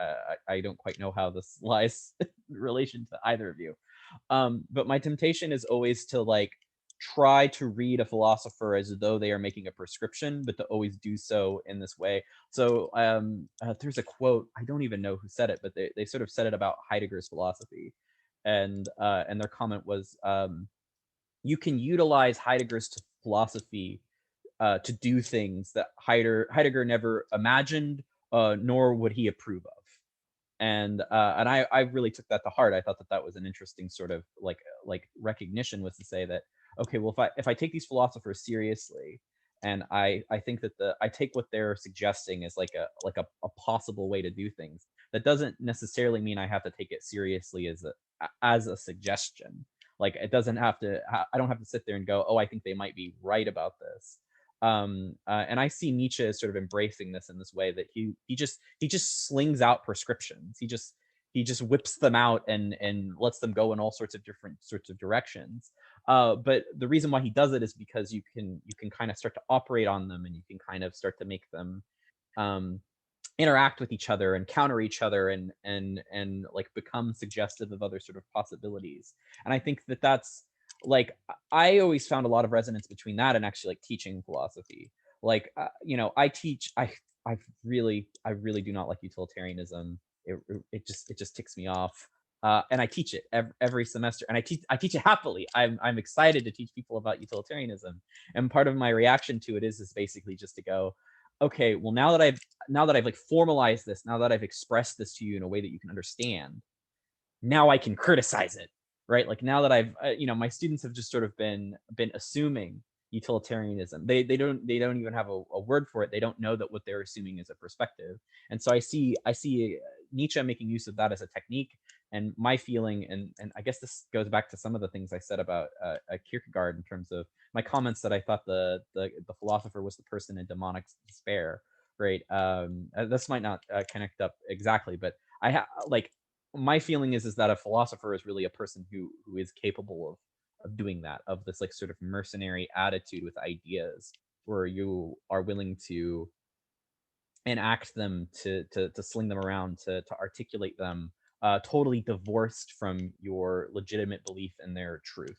I don't quite know how this lies in relation to either of you. But my temptation is always to like try to read a philosopher as though they are making a prescription, but to always do so in this way. So there's a quote, I don't even know who said it, but they sort of said it about Heidegger's philosophy, and their comment was, you can utilize Heidegger's philosophy to do things that Heidegger never imagined, nor would he approve of. And I really took that to heart. I thought that that was an interesting sort of like recognition, was to say that, okay, well, if I take these philosophers seriously, and I think that I take what they're suggesting as like a possible way to do things, that doesn't necessarily mean I have to take it seriously as a suggestion. Like, it doesn't have to, I don't have to sit there and go, oh, I think they might be right about this. And I see Nietzsche as sort of embracing this in this way, that he just slings out prescriptions. He just whips them out and lets them go in all sorts of different sorts of directions. But the reason why he does it is because you can kind of start to operate on them, and you can kind of start to make them interact with each other and counter each other, and like become suggestive of other sort of possibilities. And I think that that's like, I always found a lot of resonance between that and actually like teaching philosophy. Like, I really do not like utilitarianism. It just ticks me off. And I teach it every semester, and I teach it happily. I'm excited to teach people about utilitarianism, and part of my reaction to it is basically just to go, okay, well, now that I've like formalized this, now that I've expressed this to you in a way that you can understand, now I can criticize it, right? Like, now that I've my students have just sort of been assuming utilitarianism. They don't even have a word for it. They don't know that what they're assuming is a perspective. And so I see Nietzsche making use of that as a technique. And my feeling, and I guess this goes back to some of the things I said about Kierkegaard, in terms of my comments that I thought the philosopher was the person in demonic despair, right? This might not connect up exactly, but my feeling is that a philosopher is really a person who is capable of doing that, of this like sort of mercenary attitude with ideas, where you are willing to enact them, to sling them around, to articulate them, totally divorced from your legitimate belief in their truth.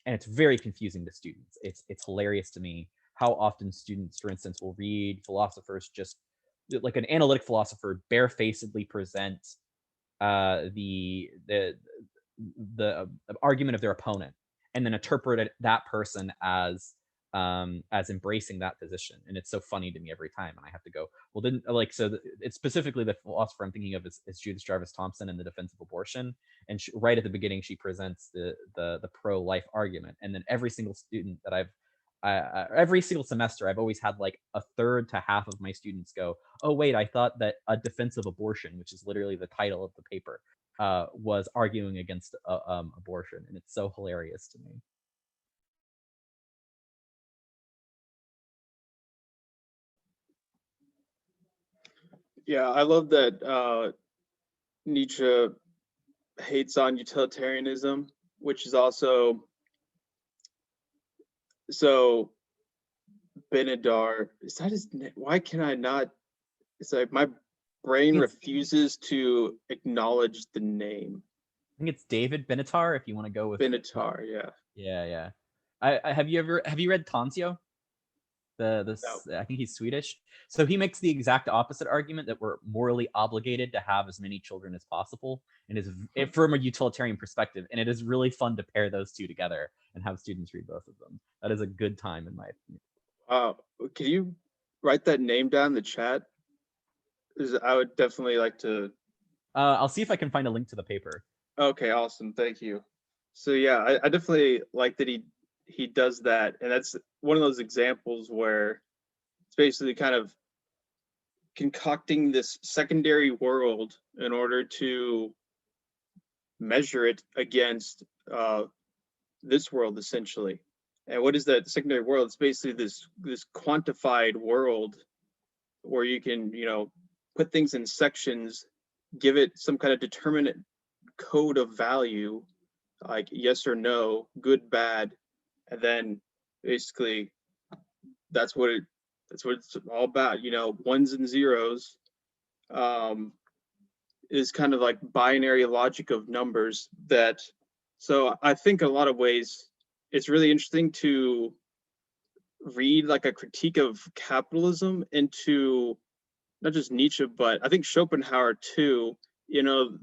And it's very confusing to students. It's hilarious to me how often students, for instance, will read philosophers, just like an analytic philosopher, barefacedly present the argument of their opponent, and then interpret that person as embracing that position. And it's so funny to me every time, and I have to go, well, didn't it's specifically the philosopher I'm thinking of is Judith Jarvis Thompson in The Defense of Abortion. And right at the beginning, she presents the pro-life argument, and then every single student that every single semester, I've always had like a third to half of my students go, oh wait, I thought that A Defense of Abortion, which is literally the title of the paper, was arguing against abortion. And it's so hilarious to me. Yeah, I love that Nietzsche hates on utilitarianism, which is also, so Benadar, is that his name? Why can I not? It's like my brain refuses to acknowledge the name. I think it's David Benatar, if you want to go with Benatar. Yeah. Have you read Tanzio? No. I think he's Swedish. So he makes the exact opposite argument, that we're morally obligated to have as many children as possible, and is from a utilitarian perspective. And it is really fun to pair those two together and have students read both of them. That is a good time, in my opinion. Can you write that name down in the chat? I would definitely like to. I'll see if I can find a link to the paper. Okay, awesome. Thank you. So yeah, I definitely like that he does that, and that's one of those examples where it's basically kind of concocting this secondary world in order to measure it against this world, essentially. And what is that secondary world? It's basically this quantified world where you can, put things in sections, give it some kind of determinate code of value, like yes or no, good, bad, and then basically that's what it's all about, you know, ones and zeros. Is kind of like binary logic of numbers that, so I think in a lot of ways it's really interesting to read like a critique of capitalism into not just Nietzsche, but I think Schopenhauer too. You know,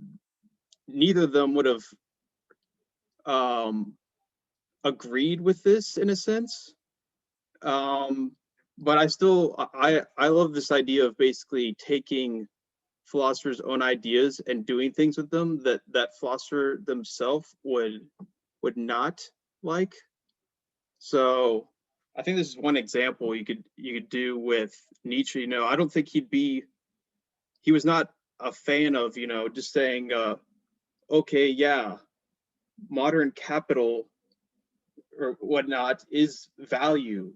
neither of them would have agreed with this in a sense. But I love this idea of basically taking philosophers' own ideas and doing things with them that philosopher themselves would not like. So I think this is one example you could do with Nietzsche. You know, I don't think he was not a fan of, you know, just saying, okay, yeah, modern capital or whatnot is value.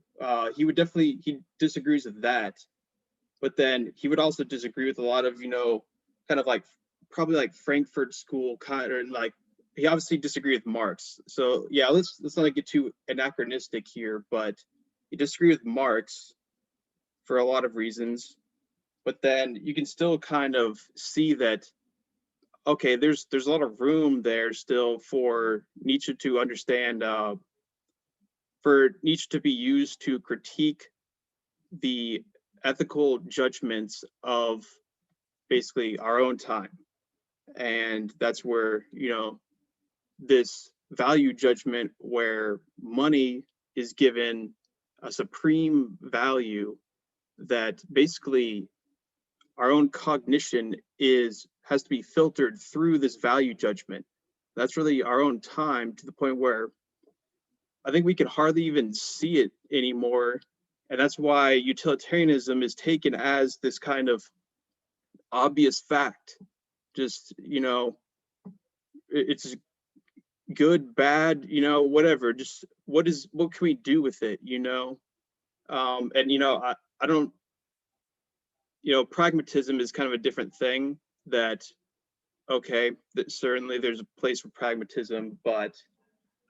He disagrees with that, but then he would also disagree with a lot of, you know, kind of like probably like Frankfurt School kind of like, he obviously disagreed with Marx. So yeah, let's not get too anachronistic here, but he disagreed with Marx for a lot of reasons. But then you can still kind of see that, okay, there's a lot of room there still for Nietzsche to understand, for Nietzsche to be used to critique the ethical judgments of basically our own time. And that's where, you know, this value judgment where money is given a supreme value, that basically our own cognition has to be filtered through this value judgment. That's really our own time, to the point where I think we can hardly even see it anymore. And that's why utilitarianism is taken as this kind of obvious fact. Just, you know, it's good, bad, you know, whatever. Just what can we do with it, you know? And, you know, I don't, you know, pragmatism is kind of a different thing that, okay, that certainly there's a place for pragmatism, but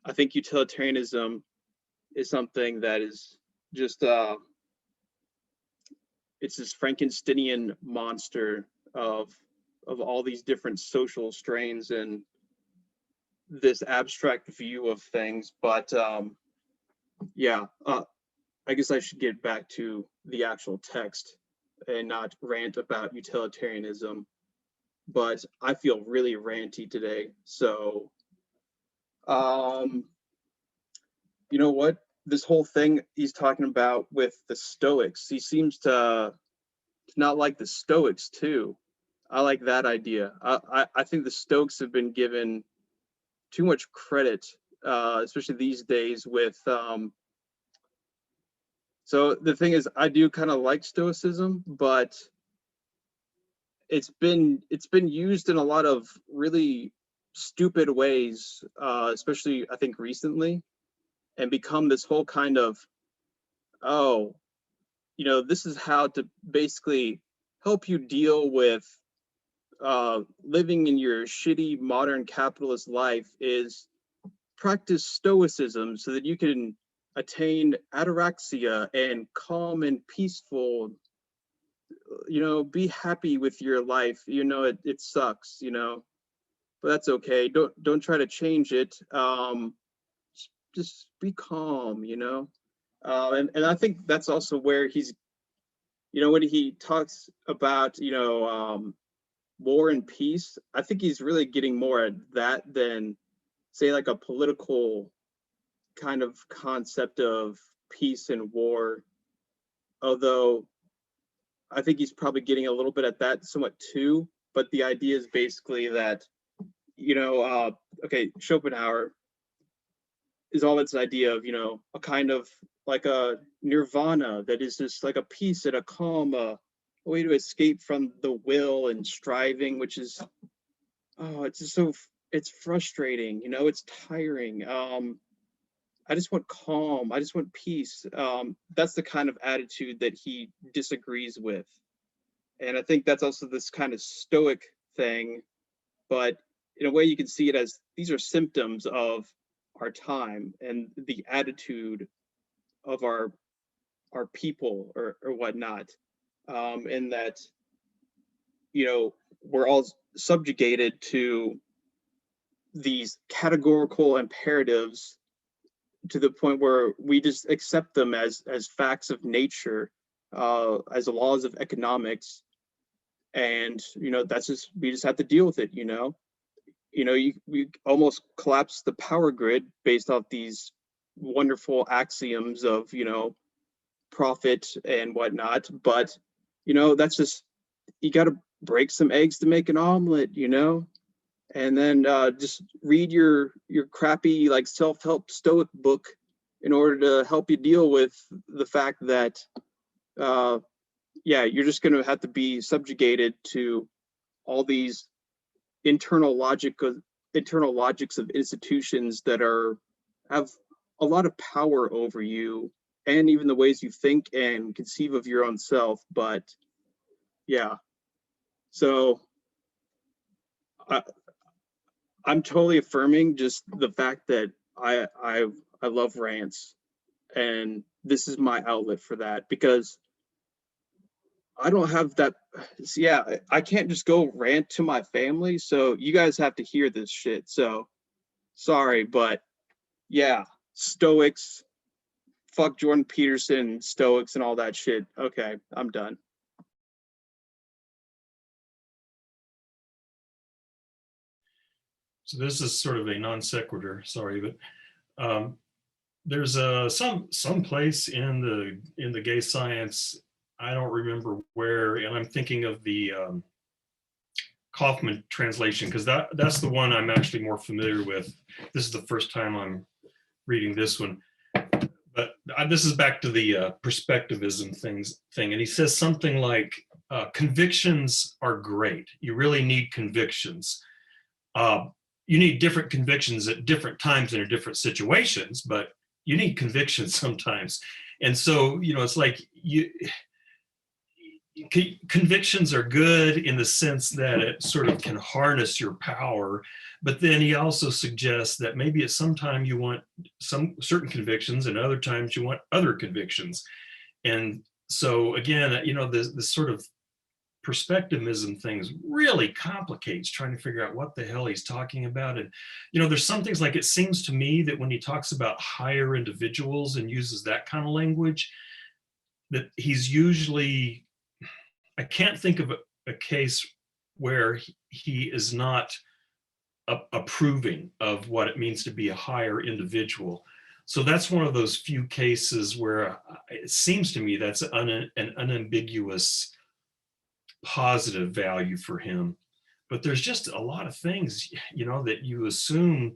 I think utilitarianism is something that is just, it's this Frankensteinian monster of all these different social strains and this abstract view of things. But yeah, I guess I should get back to the actual text and not rant about utilitarianism. But I feel really ranty today. So, you know what? This whole thing he's talking about with the Stoics, he seems to not like the Stoics too. I like that idea. I think the Stoics have been given too much credit, especially these days with, so the thing is, I do kind of like Stoicism, but it's been used in a lot of really stupid ways, especially I think recently, and become this whole kind of, oh, you know, this is how to basically help you deal with living in your shitty modern capitalist life, is practice stoicism so that you can attain ataraxia and calm and peaceful, you know, be happy with your life. You know, it sucks, you know, but that's okay. Don't try to change it. Just be calm, you know. And I think that's also where he's, you know, when he talks about, you know, war and peace, I think he's really getting more at that than, say, like a political kind of concept of peace and war. Although I think he's probably getting a little bit at that somewhat too. But the idea is basically that, you know, okay, Schopenhauer is all this idea of, you know, a kind of like a nirvana that is just like a peace and a calm, a way to escape from the will and striving, which is, oh, it's just so, it's frustrating, you know, it's tiring. I just want calm. I just want peace. That's the kind of attitude that he disagrees with. And I think that's also this kind of stoic thing, but in a way you can see it as these are symptoms of our time and the attitude our people or whatnot, in that, you know, we're all subjugated to these categorical imperatives to the point where we just accept them as facts of nature, as laws of economics, and you know that's just, we just have to deal with it. You know, we almost collapse the power grid based off these wonderful axioms of, you know, profit and whatnot. But you know, that's just, you got to break some eggs to make an omelet, you know. And then just read your crappy like self-help stoic book in order to help you deal with the fact that yeah, you're just going to have to be subjugated to all these internal logics of institutions that have a lot of power over you, and even the ways you think and conceive of your own self. But yeah, so I'm totally affirming just the fact that I love rants, and this is my outlet for that, because I don't have that. Yeah, I can't just go rant to my family, so you guys have to hear this shit. So sorry, but yeah, Stoics, fuck Jordan Peterson, Stoics, and all that shit. Okay, I'm done. So this is sort of a non sequitur, sorry, but there's some place in the gay science, I don't remember where, and I'm thinking of the Kaufman translation, because that's the one I'm actually more familiar with. This is the first time I'm reading this one, but this is back to the perspectivism thing, and he says something like, convictions are great. You really need convictions. You need different convictions at different times and in different situations, but you need convictions sometimes. And so, you know, it's like convictions are good in the sense that it sort of can harness your power. But then he also suggests that maybe at some time you want some certain convictions and other times you want other convictions. And so again, you know, this sort of perspectivism things really complicates trying to figure out what the hell he's talking about. And you know, there's some things, like it seems to me that when he talks about higher individuals and uses that kind of language, that he's usually, I can't think of a case where he is not approving of what it means to be a higher individual. So that's one of those few cases where it seems to me that's an unambiguous positive value for him. But there's just a lot of things, you know, that you assume,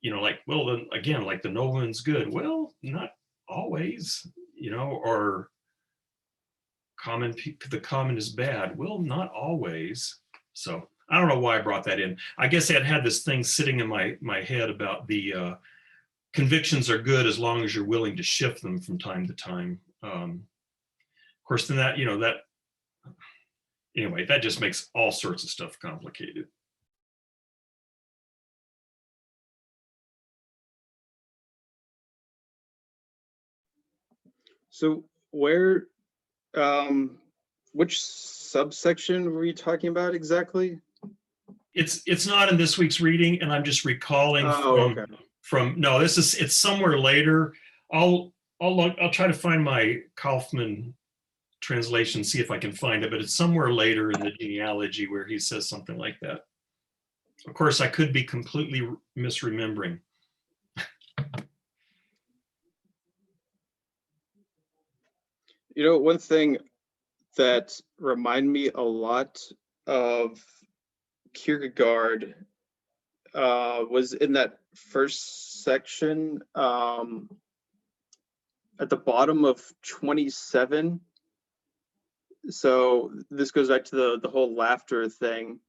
you know, like, well, then again, like the no one's good. Well, not always, you know, or the common is bad. Well, not always. So I don't know why I brought that in. I guess I had this thing sitting in my head about the convictions are good as long as you're willing to shift them from time to time. Of course, then that, you know, that, anyway, that just makes all sorts of stuff complicated. So where, which subsection were you talking about exactly? It's not in this week's reading, and I'm just recalling from no, it's somewhere later. I'll try to find my Kaufman translation, see if I can find it, but it's somewhere later in the genealogy where he says something like that. Of course, I could be completely misremembering. You know, one thing that reminded me a lot of Kierkegaard was in that first section at the bottom of 27. So this goes back to the whole laughter thing.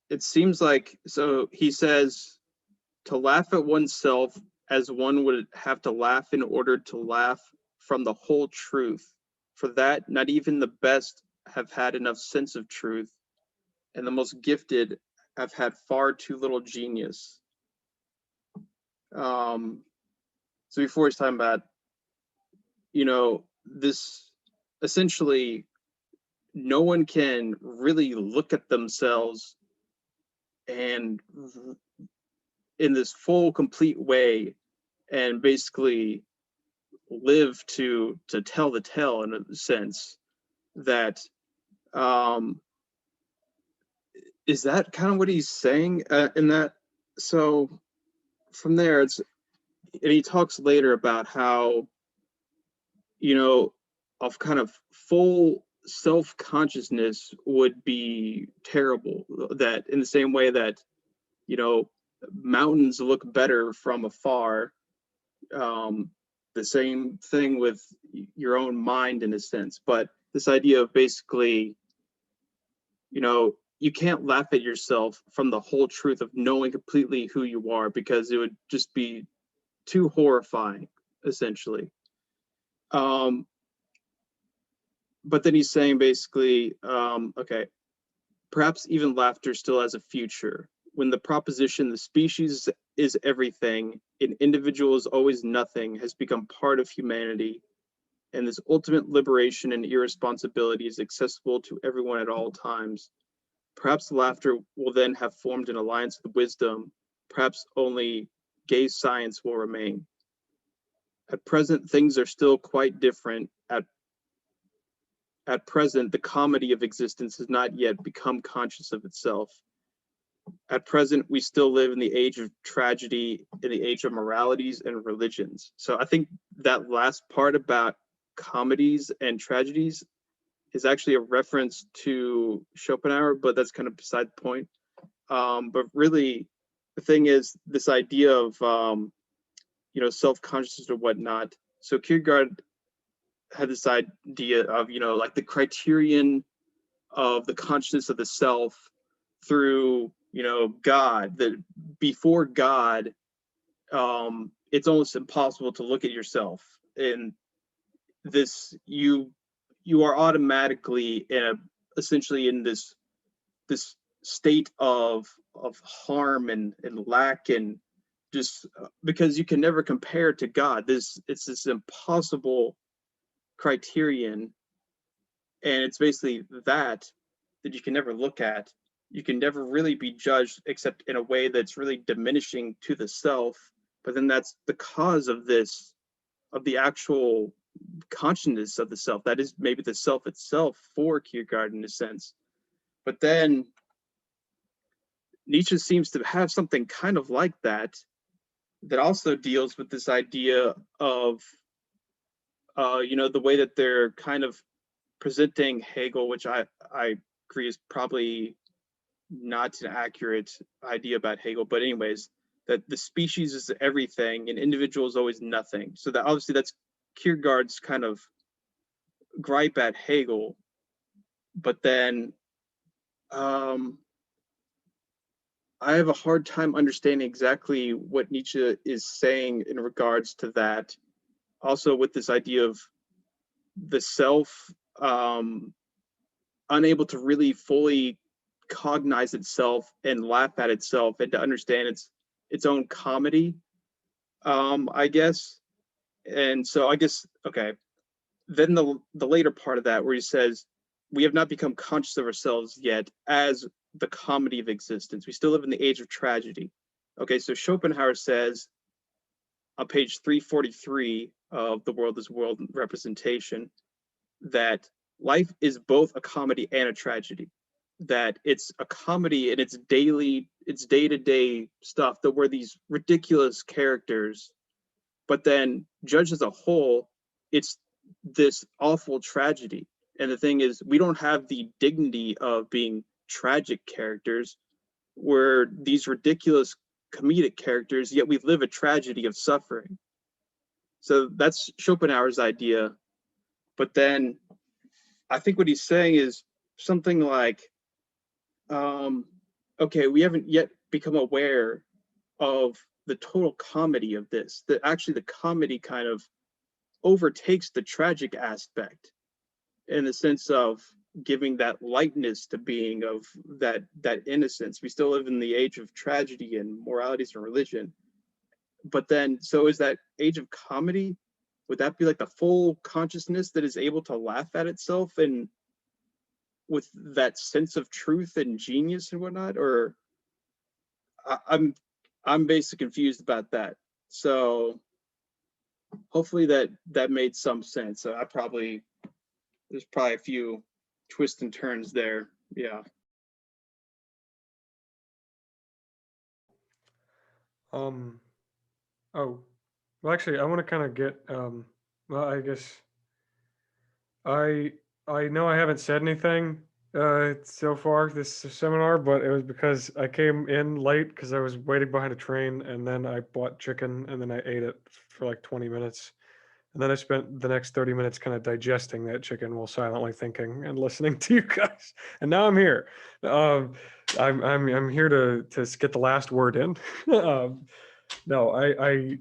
It seems like, so he says, to laugh at oneself as one would have to laugh in order to laugh from the whole truth. For that, not even the best have had enough sense of truth, and the most gifted have had far too little genius. So before he's talking about, this essentially, no one can really look at themselves and in this full, complete way, and basically live to tell the tale in a sense that is that kind of what he's saying in that. So from there, and he talks later about how of kind of full self-consciousness would be terrible, that in the same way that you know mountains look better from afar, the same thing with your own mind in a sense. But this idea of basically, you can't laugh at yourself from the whole truth of knowing completely who you are, because it would just be too horrifying, essentially. But then he's saying basically, okay, perhaps even laughter still has a future. When the proposition the species is everything, an individual is always nothing, has become part of humanity, and this ultimate liberation and irresponsibility is accessible to everyone at all times. Perhaps laughter will then have formed an alliance with wisdom. Perhaps only gay science will remain. At present, things are still quite different. At present, the comedy of existence has not yet become conscious of itself. At present, we still live in the age of tragedy, in the age of moralities and religions. So I think that last part about comedies and tragedies is actually a reference to Schopenhauer, but that's kind of beside the point. But really, the thing is this idea of self-consciousness or whatnot. So Kierkegaard had this idea of like the criterion of the consciousness of the self through God. That before God, it's almost impossible to look at yourself, and this you are automatically essentially in this state of harm and lack, and just because you can never compare to God. It's this impossible criterion, and it's basically that you can never look at. You can never really be judged except in a way that's really diminishing to the self. But then that's the cause of this, of the actual consciousness of the self. That is maybe the self itself for Kierkegaard in a sense. But then Nietzsche seems to have something kind of like that also deals with this idea of the way that they're kind of presenting Hegel, which I agree is probably not an accurate idea about Hegel, but anyways, that the species is everything and individual is always nothing. So that obviously that's Kierkegaard's kind of gripe at Hegel. But then I have a hard time understanding exactly what Nietzsche is saying in regards to that. Also with this idea of the self unable to really fully cognize itself and laugh at itself and to understand its own comedy, I guess. And so I guess, okay, then the later part of that where he says, we have not become conscious of ourselves yet as the comedy of existence. We still live in the age of tragedy. Okay, so Schopenhauer says on page 343 of The World is World Representation that life is both a comedy and a tragedy. That it's a comedy and it's day-to-day stuff that we're these ridiculous characters, but then judged as a whole, it's this awful tragedy. And the thing is, we don't have the dignity of being tragic characters. We're these ridiculous comedic characters, yet we live a tragedy of suffering. So that's Schopenhauer's idea. But then I think what he's saying is something like, okay, we haven't yet become aware of the total comedy of this, that actually the comedy kind of overtakes the tragic aspect in the sense of giving that lightness to being, of that innocence. We still live in the age of tragedy and moralities and religion. But then, so is that age of comedy, would that be like the full consciousness that is able to laugh at itself and with that sense of truth and genius and whatnot? Or I'm basically confused about that. So hopefully that made some sense. There's probably a few twists and turns there. Yeah. Oh, well, actually, I want to kind of get, well, I guess I know I haven't said anything so far this seminar, but it was because I came in late because I was waiting behind a train, and then I bought chicken, and then I ate it for like 20 minutes. And then I spent the next 30 minutes kind of digesting that chicken while silently thinking and listening to you guys. And now I'm here. I'm here to get the last word in. No, I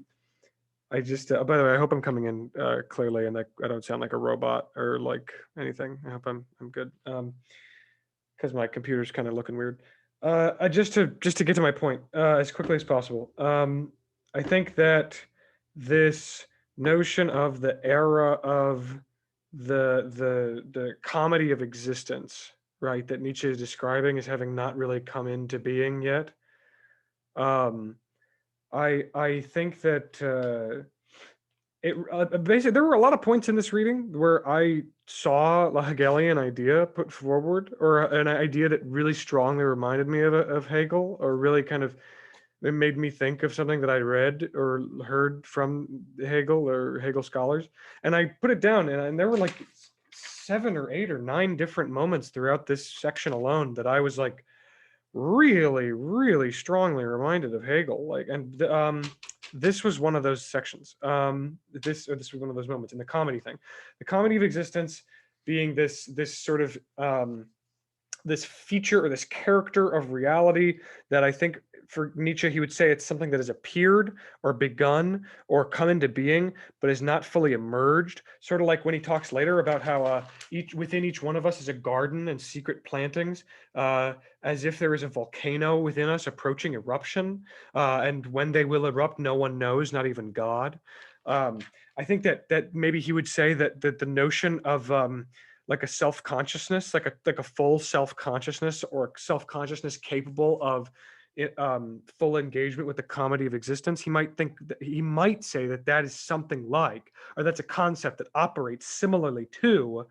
just, by the way, I hope I'm coming in clearly and that I don't sound like a robot or like anything. I hope I'm good. Because my computer's kind of looking weird. Just to get to my point as quickly as possible. I think that this notion of the era of the comedy of existence, right, that Nietzsche is describing as having not really come into being yet. I think that basically there were a lot of points in this reading where I saw a Hegelian idea put forward, or an idea that really strongly reminded me of Hegel, or really kind of it made me think of something that I read or heard from Hegel or Hegel scholars, and I put it down, and there were like 7 or 8 or 9 different moments throughout this section alone that I was like really strongly reminded of Hegel, like, and this was one of those sections. This was one of those moments in the comedy thing, the comedy of existence being this sort of this feature or this character of reality that I think for Nietzsche, he would say it's something that has appeared or begun or come into being, but is not fully emerged. Sort of like when he talks later about how within each one of us is a garden and secret plantings, as if there is a volcano within us approaching eruption. And when they will erupt, no one knows, not even God. I think that maybe he would say that the notion of like a self-consciousness, like a full self-consciousness, or self-consciousness capable of full engagement with the comedy of existence, he might say that is something like, or that's a concept that operates similarly to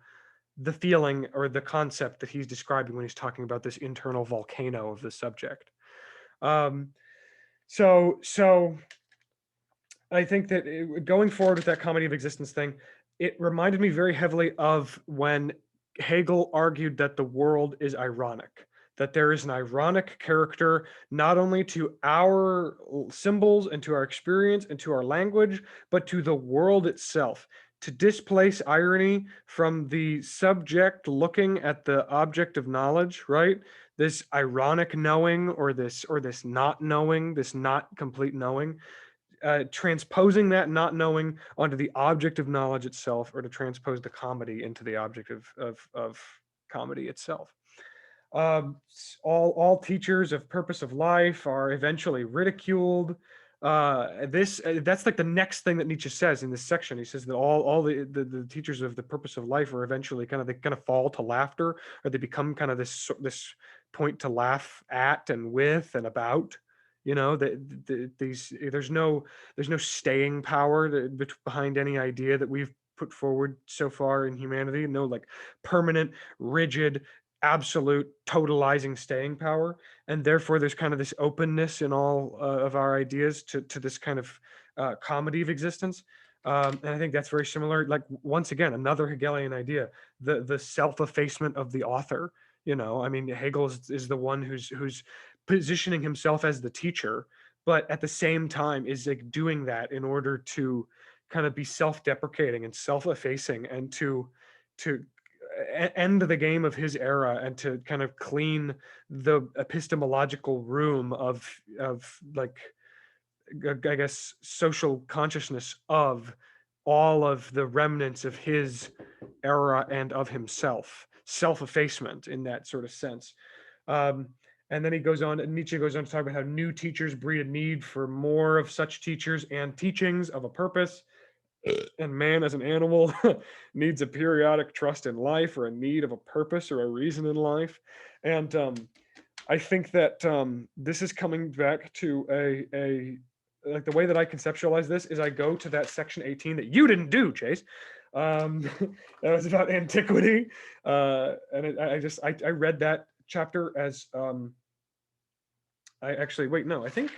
the feeling or the concept that he's describing when he's talking about this internal volcano of the subject. So I think that going forward with that comedy of existence thing, it reminded me very heavily of when Hegel argued that the world is ironic, that there is an ironic character not only to our symbols and to our experience and to our language, but to the world itself. To displace irony from the subject looking at the object of knowledge, right? This ironic knowing, or this not knowing, this not complete knowing. Transposing that not knowing onto the object of knowledge itself, or to transpose the comedy into the object of comedy itself. All teachers of purpose of life are eventually ridiculed. That's like the next thing that Nietzsche says in this section. He says that all the teachers of the purpose of life are eventually they kind of fall to laughter, or they become kind of this point to laugh at and with and about. You know, there's no staying power behind any idea that we've put forward so far in humanity. No like permanent, rigid, absolute, totalizing staying power, and therefore there's kind of this openness in all of our ideas to this kind of comedy of existence. And I think that's very similar. Like, once again, another Hegelian idea: the self-effacement of the author. You know, I mean, Hegel is the one who's positioning himself as the teacher, but at the same time is like doing that in order to kind of be self-deprecating and self-effacing, and to end the game of his era, and to kind of clean the epistemological room of like, I guess, social consciousness of all of the remnants of his era and of himself, self-effacement in that sort of sense. And then Nietzsche goes on to talk about how new teachers breed a need for more of such teachers and teachings of a purpose. And man as an animal needs a periodic trust in life, or a need of a purpose or a reason in life. And I think that this is coming back to a like the way that I conceptualize this is I go to that section 18 that you didn't do, Chase. That was about antiquity. And I read that chapter as I actually wait, no, I think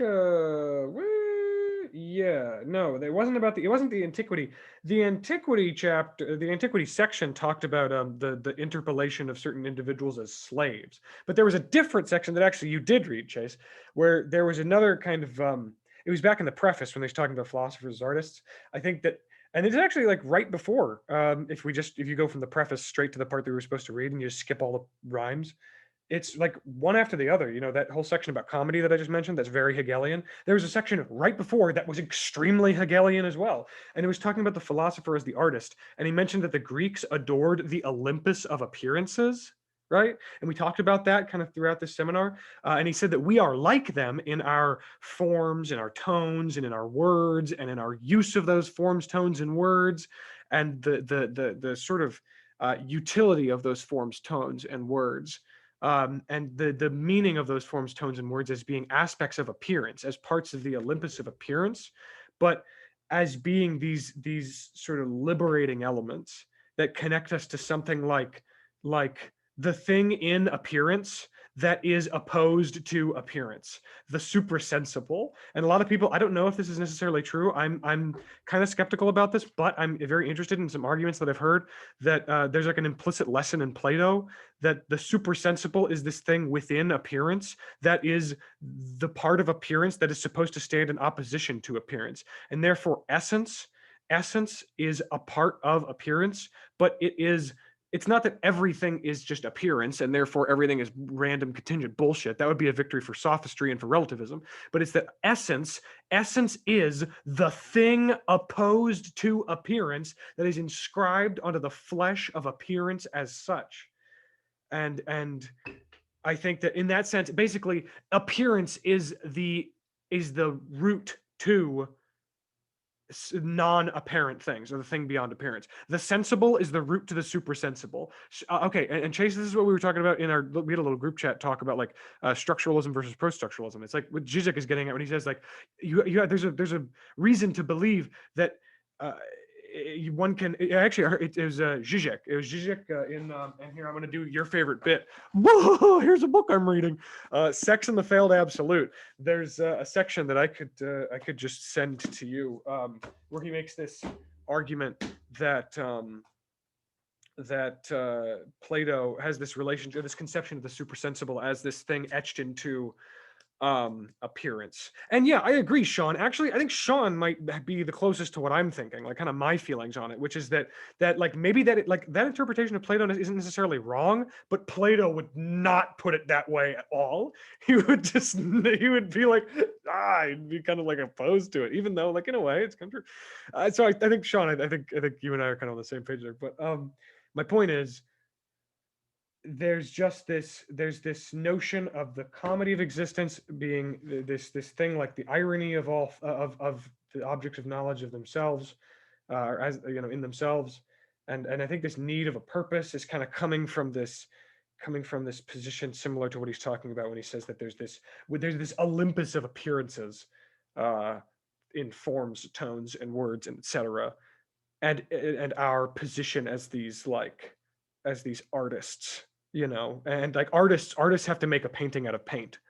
yeah, no, it wasn't the antiquity. The antiquity chapter, the antiquity section talked about the interpolation of certain individuals as slaves. But there was a different section that actually you did read, Chase, where there was another kind of it was back in the preface when they was talking about philosophers as artists. I think that, and it's actually like right before, if you go from the preface straight to the part that we were supposed to read and you just skip all the rhymes, it's like one after the other. You know, that whole section about comedy that I just mentioned, that's very Hegelian. There was a section right before that was extremely Hegelian as well. And it was talking about the philosopher as the artist. And he mentioned that the Greeks adored the Olympus of appearances, right? And we talked about that kind of throughout this seminar. And he said that we are like them in our forms, in our tones, and in our words, and in our use of those forms, tones, and words, and the sort of utility of those forms, tones, and words. And the meaning of those forms, tones, and words as being aspects of appearance, as parts of the Olympus of appearance, but as being these sort of liberating elements that connect us to something like the thing in appearance that is opposed to appearance, the suprasensible. And a lot of people, I don't know if this is necessarily true. I'm kind of skeptical about this, but I'm very interested in some arguments that I've heard that there's like an implicit lesson in Plato that the suprasensible is this thing within appearance that is the part of appearance that is supposed to stand in opposition to appearance. And therefore essence is a part of appearance, but it's not that everything is just appearance and therefore everything is random contingent bullshit. That would be a victory for sophistry and for relativism. But it's that essence is the thing opposed to appearance that is inscribed onto the flesh of appearance as such. And I think that in that sense, basically appearance is the root to non-apparent things, or the thing beyond appearance. The sensible is the root to the suprasensible. Okay, and Chase, this is what we were talking about we had a little group chat talk about like structuralism versus post-structuralism. It's like what Zizek is getting at when he says like there's a reason to believe that one can actually it was Zizek. It was Zizek in and here I'm going to do your favorite bit. Whoa, here's a book I'm reading, Sex and the Failed Absolute. There's a section that I could just send to you where he makes this argument that Plato has this relationship, this conception of the suprasensible as this thing etched into appearance. And yeah, I agree, Sean. Actually, I think Sean might be the closest to what I'm thinking, like kind of my feelings on it, which is that like maybe that that interpretation of Plato isn't necessarily wrong, but Plato would not put it that way at all. He would be like, he'd be kind of like opposed to it, even though like in a way it's kind of true. So I think Sean, I think you and I are kind of on the same page there. But my point is, there's this notion of the comedy of existence being this thing like the irony of all of the objects of knowledge of themselves, or as you know, in themselves, and I think this need of a purpose is kind of coming from this position similar to what he's talking about when he says that there's this Olympus of appearances in forms, tones, and words, and etc. And our position as these artists, you know, and like artists have to make a painting out of paint,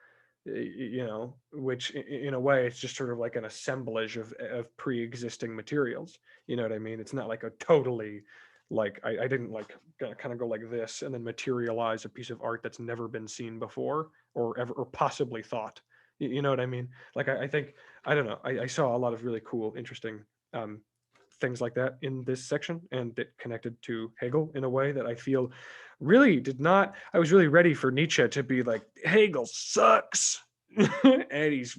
you know, which in a way it's just sort of like an assemblage of pre-existing materials, you know what I mean? It's not like a totally like I didn't like kind of go like this and then materialize a piece of art that's never been seen before or ever or possibly thought, you know what I mean? Like I think, I don't know, I saw a lot of really cool, interesting things like that in this section, and it connected to Hegel in a way that I feel really did not. I was really ready for Nietzsche to be like, Hegel sucks and he's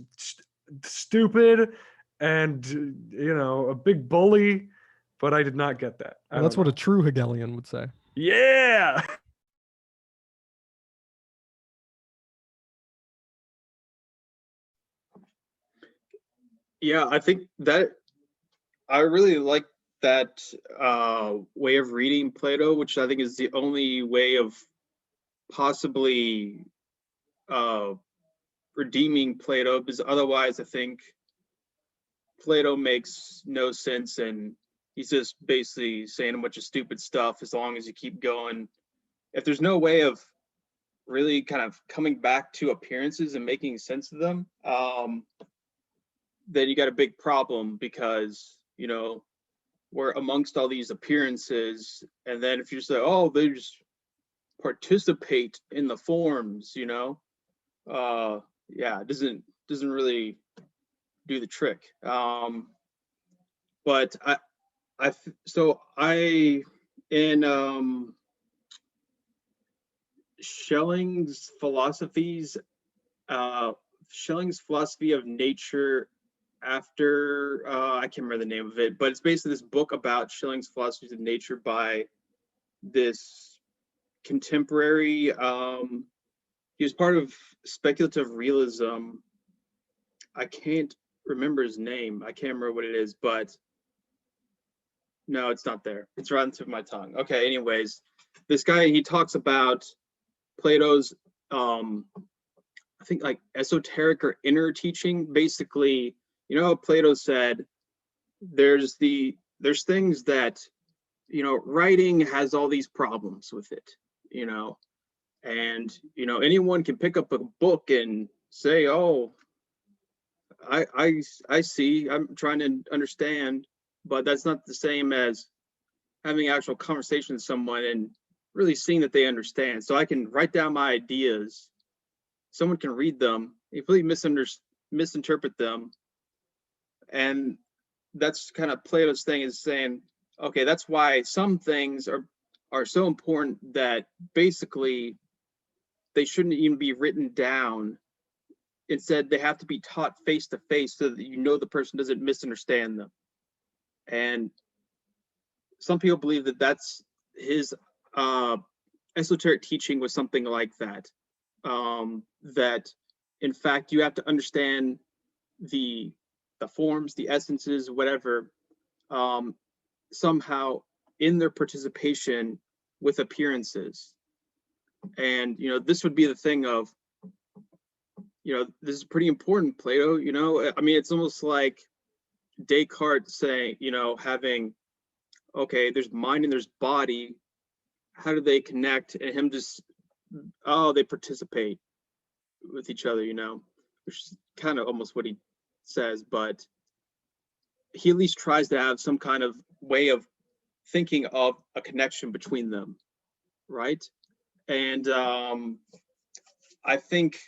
stupid and you know, a big bully, but I did not get that. Well, that's what a true Hegelian would say. Yeah. Yeah, I think that I really like that way of reading Plato, which I think is the only way of possibly uh, redeeming Plato, because otherwise I think Plato makes no sense and he's just basically saying a bunch of stupid stuff as long as you keep going. If there's no way of really kind of coming back to appearances and making sense of them, then you got a big problem because, you know, we're amongst all these appearances. And then if you say, oh, they just participate in the forms, you know, yeah, it doesn't really do the trick. But I in Schelling's philosophies, Schelling's philosophy of nature after I can't remember the name of it, but it's basically this book about Schelling's philosophies of nature by this contemporary. He was part of speculative realism. I can't remember his name. I can't remember what it is, but no, it's not there. It's right on the tip of my tongue. Okay, anyways, this guy, he talks about Plato's I think like esoteric or inner teaching. Basically, you know, Plato said there's things that, you know, writing has all these problems with it, you know, and you know, anyone can pick up a book and say, oh, I see, I'm trying to understand, but that's not the same as having actual conversation with someone and really seeing that they understand. So I can write down my ideas, someone can read them, completely misinterpret them, and that's kind of Plato's thing, is saying, okay, that's why some things are so important that basically they shouldn't even be written down. Instead, they have to be taught face to face so that you know the person doesn't misunderstand them. And some people believe that that's his esoteric teaching was something like that. That in fact you have to understand the forms, the essences, whatever, somehow in their participation with appearances. And you know, this would be the thing of, you know, this is pretty important, Plato. You know, I mean, it's almost like Descartes saying, you know, having, okay, there's mind and there's body. How do they connect? And him just, oh, they participate with each other, you know, which is kind of almost what he says, but he at least tries to have some kind of way of thinking of a connection between them, right? And I think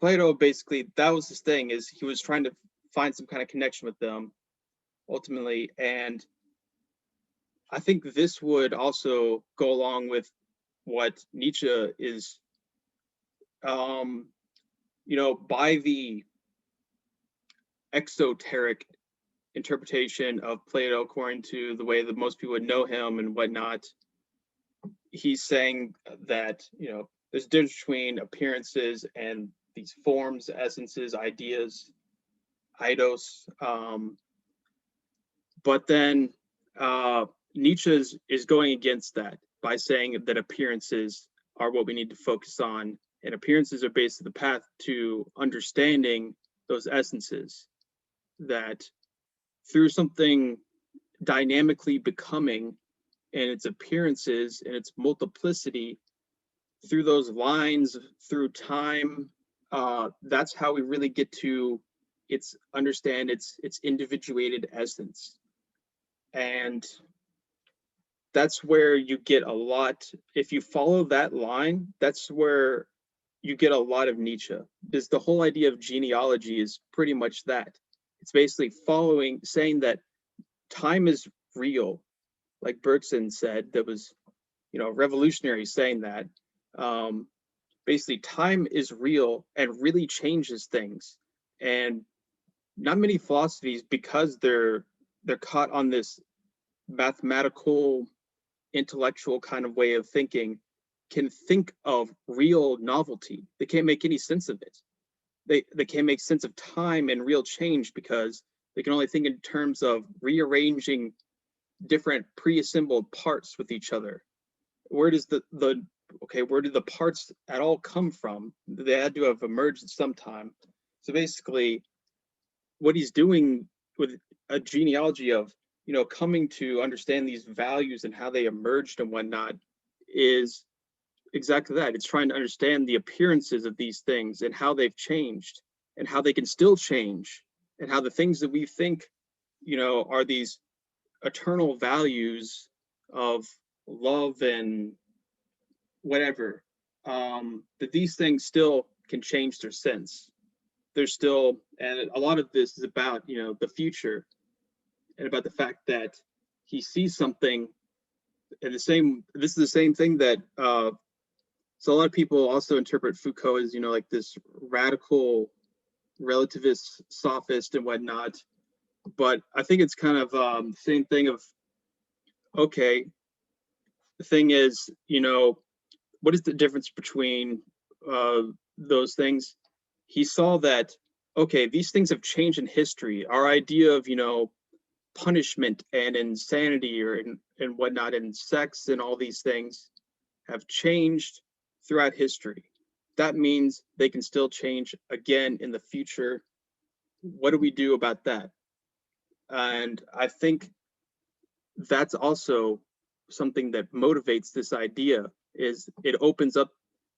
Plato, basically, that was his thing, is he was trying to find some kind of connection with them ultimately. And I think this would also go along with what Nietzsche is, you know, by the exoteric interpretation of Plato, according to the way that most people would know him and whatnot, he's saying that, you know, there's a difference between appearances and these forms, essences, ideas, eidos. But then Nietzsche is going against that by saying that appearances are what we need to focus on, and appearances are basically the path to understanding those essences, that through something dynamically becoming and its appearances and its multiplicity, through those lines, through time, that's how we really get to understand its individuated essence. And that's where you get a lot, if you follow that line, that's where you get a lot of Nietzsche. Because the whole idea of genealogy is pretty much that. It's basically saying that time is real, like Bergson said, that was, you know, revolutionary saying that. Basically, time is real and really changes things. And not many philosophies, because they're caught on this mathematical, intellectual kind of way of thinking, can think of real novelty. They can't make any sense of it. They can't make sense of time and real change, because They can only think in terms of rearranging different pre-assembled parts with each other. Where does where did the parts at all come from? They had to have emerged at some time. So basically, what he's doing with a genealogy of, coming to understand these values and how they emerged and whatnot is exactly that. It's trying to understand the appearances of these things and how they've changed and how they can still change, and how the things that we think, are these eternal values of love and whatever, that these things still can change their sense. There's still, and a lot of this is about, the future, and about the fact that he sees something, and this is the same thing that, so a lot of people also interpret Foucault as, like this radical relativist sophist and whatnot. But I think it's kind of the same thing of, okay, the thing is, what is the difference between those things? He saw that, okay, these things have changed in history. Our idea of, punishment and insanity and whatnot, and sex and all these things have changed throughout history. That means they can still change again in the future. What do we do about that? And I think that's also something that motivates this idea, is it opens up,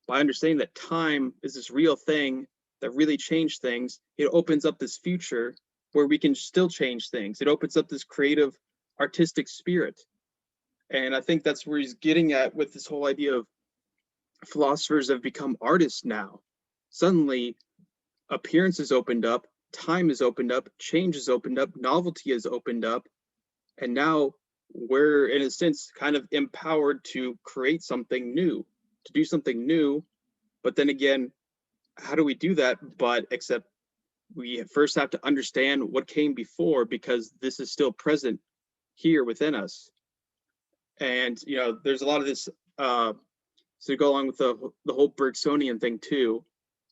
by understanding that time is this real thing that really changed things. It opens up this future where we can still change things. It opens up this creative, artistic spirit. And I think that's where he's getting at with this whole idea of philosophers have become artists now. Suddenly, appearance is opened up, time is opened up, change is opened up, novelty is opened up, and now we're, in a sense, kind of empowered to create something new, to do something new. But then again, how do we do that? But except we first have to understand what came before, because this is still present here within us. And there's a lot of this, so to go along with the whole Bergsonian thing too,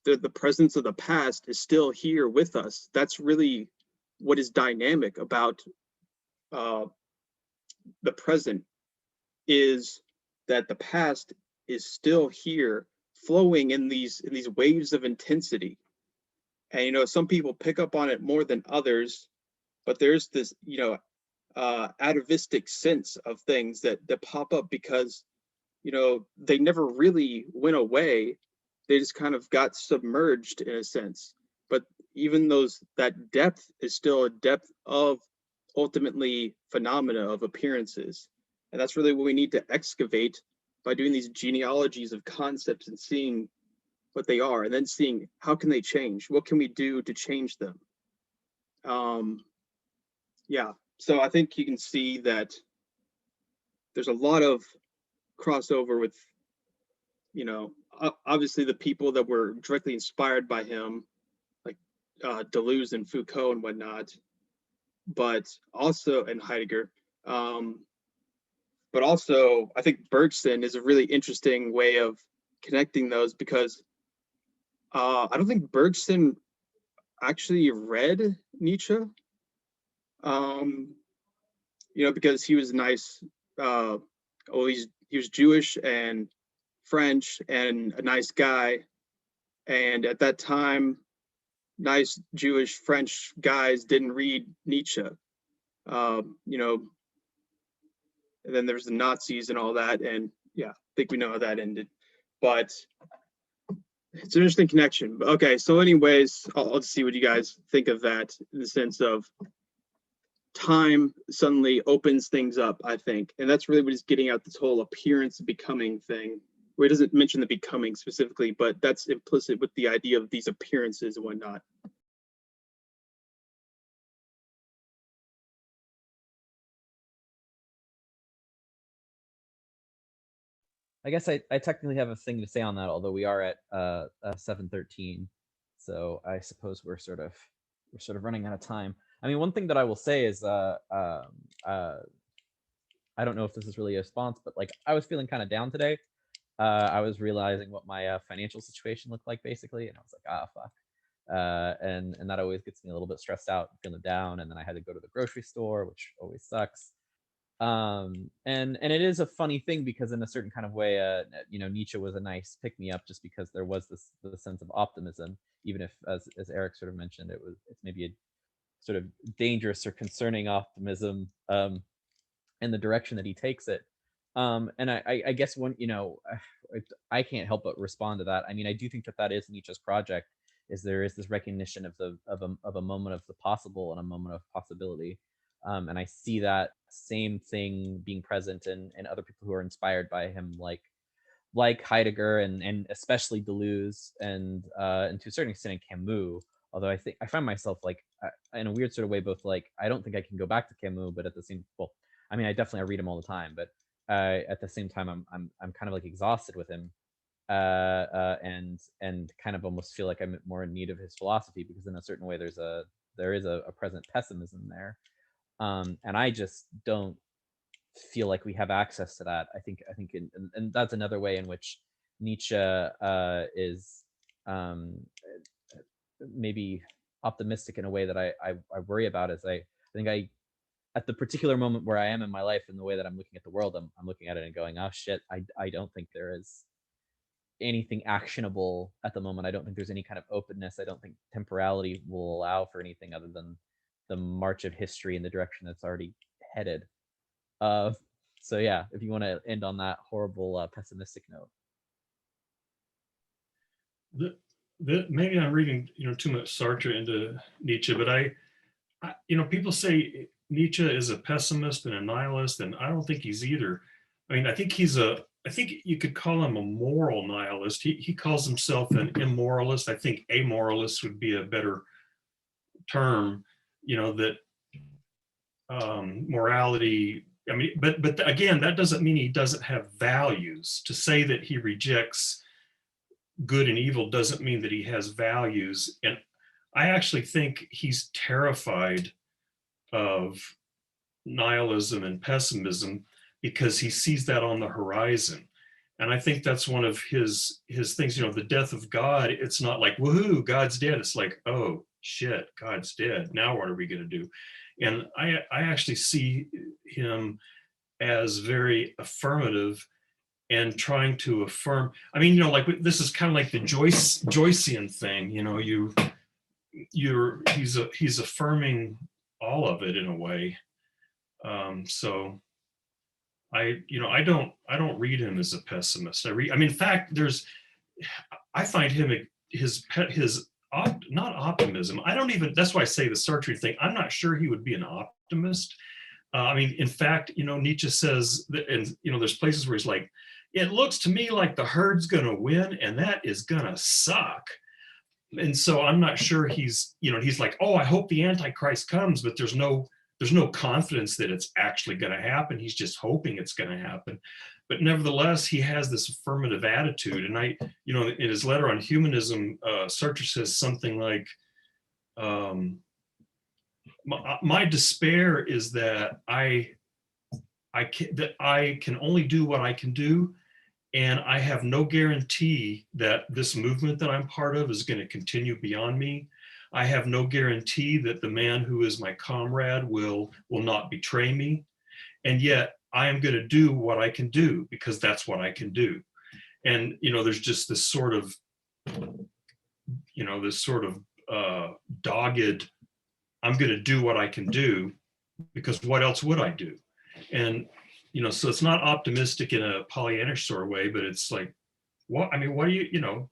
the presence of the past is still here with us. That's really what is dynamic about the present, is that the past is still here, flowing in these waves of intensity. And some people pick up on it more than others, but there's this atavistic sense of things that pop up because they never really went away. They just kind of got submerged in a sense. But even that depth is still a depth of ultimately phenomena, of appearances. And that's really what we need to excavate by doing these genealogies of concepts and seeing what they are, and then seeing how can they change? What can we do to change them? Yeah, so I think you can see that there's a lot of crossover with, obviously the people that were directly inspired by him, like Deleuze and Foucault and whatnot, but also, and Heidegger, but also I think Bergson is a really interesting way of connecting those, because I don't think Bergson actually read Nietzsche, because he was nice. He was Jewish and French and a nice guy, and at that time, nice Jewish French guys didn't read Nietzsche. And then there's the Nazis and all that, and yeah, I think we know how that ended. But it's an interesting connection. Okay, so anyways, I'll just see what you guys think of that, in the sense of time suddenly opens things up, I think. And that's really what he's getting at, this whole appearance becoming thing. Where he doesn't mention the becoming specifically, but that's implicit with the idea of these appearances and whatnot. I guess I technically have a thing to say on that, although we are at 7:13, so I suppose we're sort of running out of time. I mean, one thing that I will say is I don't know if this is really a response, but like I was feeling kind of down today. I was realizing what my financial situation looked like, basically, and I was like, ah, fuck. and that always gets me a little bit stressed out, feeling down, and then I had to go to the grocery store, which always sucks. And it is a funny thing because in a certain kind of way, Nietzsche was a nice pick me up, just because there was this sense of optimism, even if, as Eric sort of mentioned, it's maybe a sort of dangerous or concerning optimism in the direction that he takes it. And I guess I can't help but respond to that. I mean, I do think that is Nietzsche's project, is there is this recognition of a moment of the possible and a moment of possibility. And I see that same thing being present in other people who are inspired by him, like Heidegger and especially Deleuze and to a certain extent in Camus. Although I find myself in a weird sort of way, both I don't think I can go back to Camus, but at the same, well, I mean, I read him all the time, but at the same time, I'm kind of exhausted with him, and kind of almost feel like I'm more in need of his philosophy, because in a certain way there is a present pessimism there, and I just don't feel like we have access to that. I think and that's another way in which Nietzsche is maybe optimistic in a way that I worry about. Is I think at the particular moment where I am in my life and the way that I'm looking at the world, I'm looking at it and going, oh shit, I don't think there is anything actionable at the moment. I don't think there's any kind of openness. I don't think temporality will allow for anything other than the march of history in the direction that's already headed. So yeah, if you want to end on that horrible pessimistic note. Maybe I'm reading too much Sartre into Nietzsche, but I people say Nietzsche is a pessimist and a nihilist, and I don't think he's either. I mean, I think you could call him a moral nihilist. He calls himself an immoralist. I think amoralist would be a better term. That morality. I mean, but again, that doesn't mean he doesn't have values. To say that he rejects good and evil doesn't mean that he has values. And I actually think he's terrified of nihilism and pessimism because he sees that on the horizon. And I think that's one of his things, the death of God. It's not like, woohoo, God's dead. It's like, oh shit, God's dead. Now what are we going to do? And I actually see him as very affirmative and trying to affirm. I mean, this is kind of like the Joycean thing, he's affirming all of it in a way. So I don't read him as a pessimist. In fact, I find him not optimism. That's why I say the Sartre thing. I'm not sure he would be an optimist. In fact, Nietzsche says that, and there's places where he's like, it looks to me like the herd's gonna win, and that is gonna suck. And so I'm not sure he's like, oh, I hope the Antichrist comes, but there's no confidence that it's actually gonna happen. He's just hoping it's gonna happen. But nevertheless, he has this affirmative attitude. And in his letter on humanism, Sartre says something like, my despair is that I can only do what I can do, and I have no guarantee that this movement that I'm part of is going to continue beyond me. I have no guarantee that the man who is my comrade will not betray me, and yet I am going to do what I can do because that's what I can do. And there's just this sort of dogged, I'm going to do what I can do because what else would I do? And, so it's not optimistic in a Pollyannish sort of way, but it's like, what do you,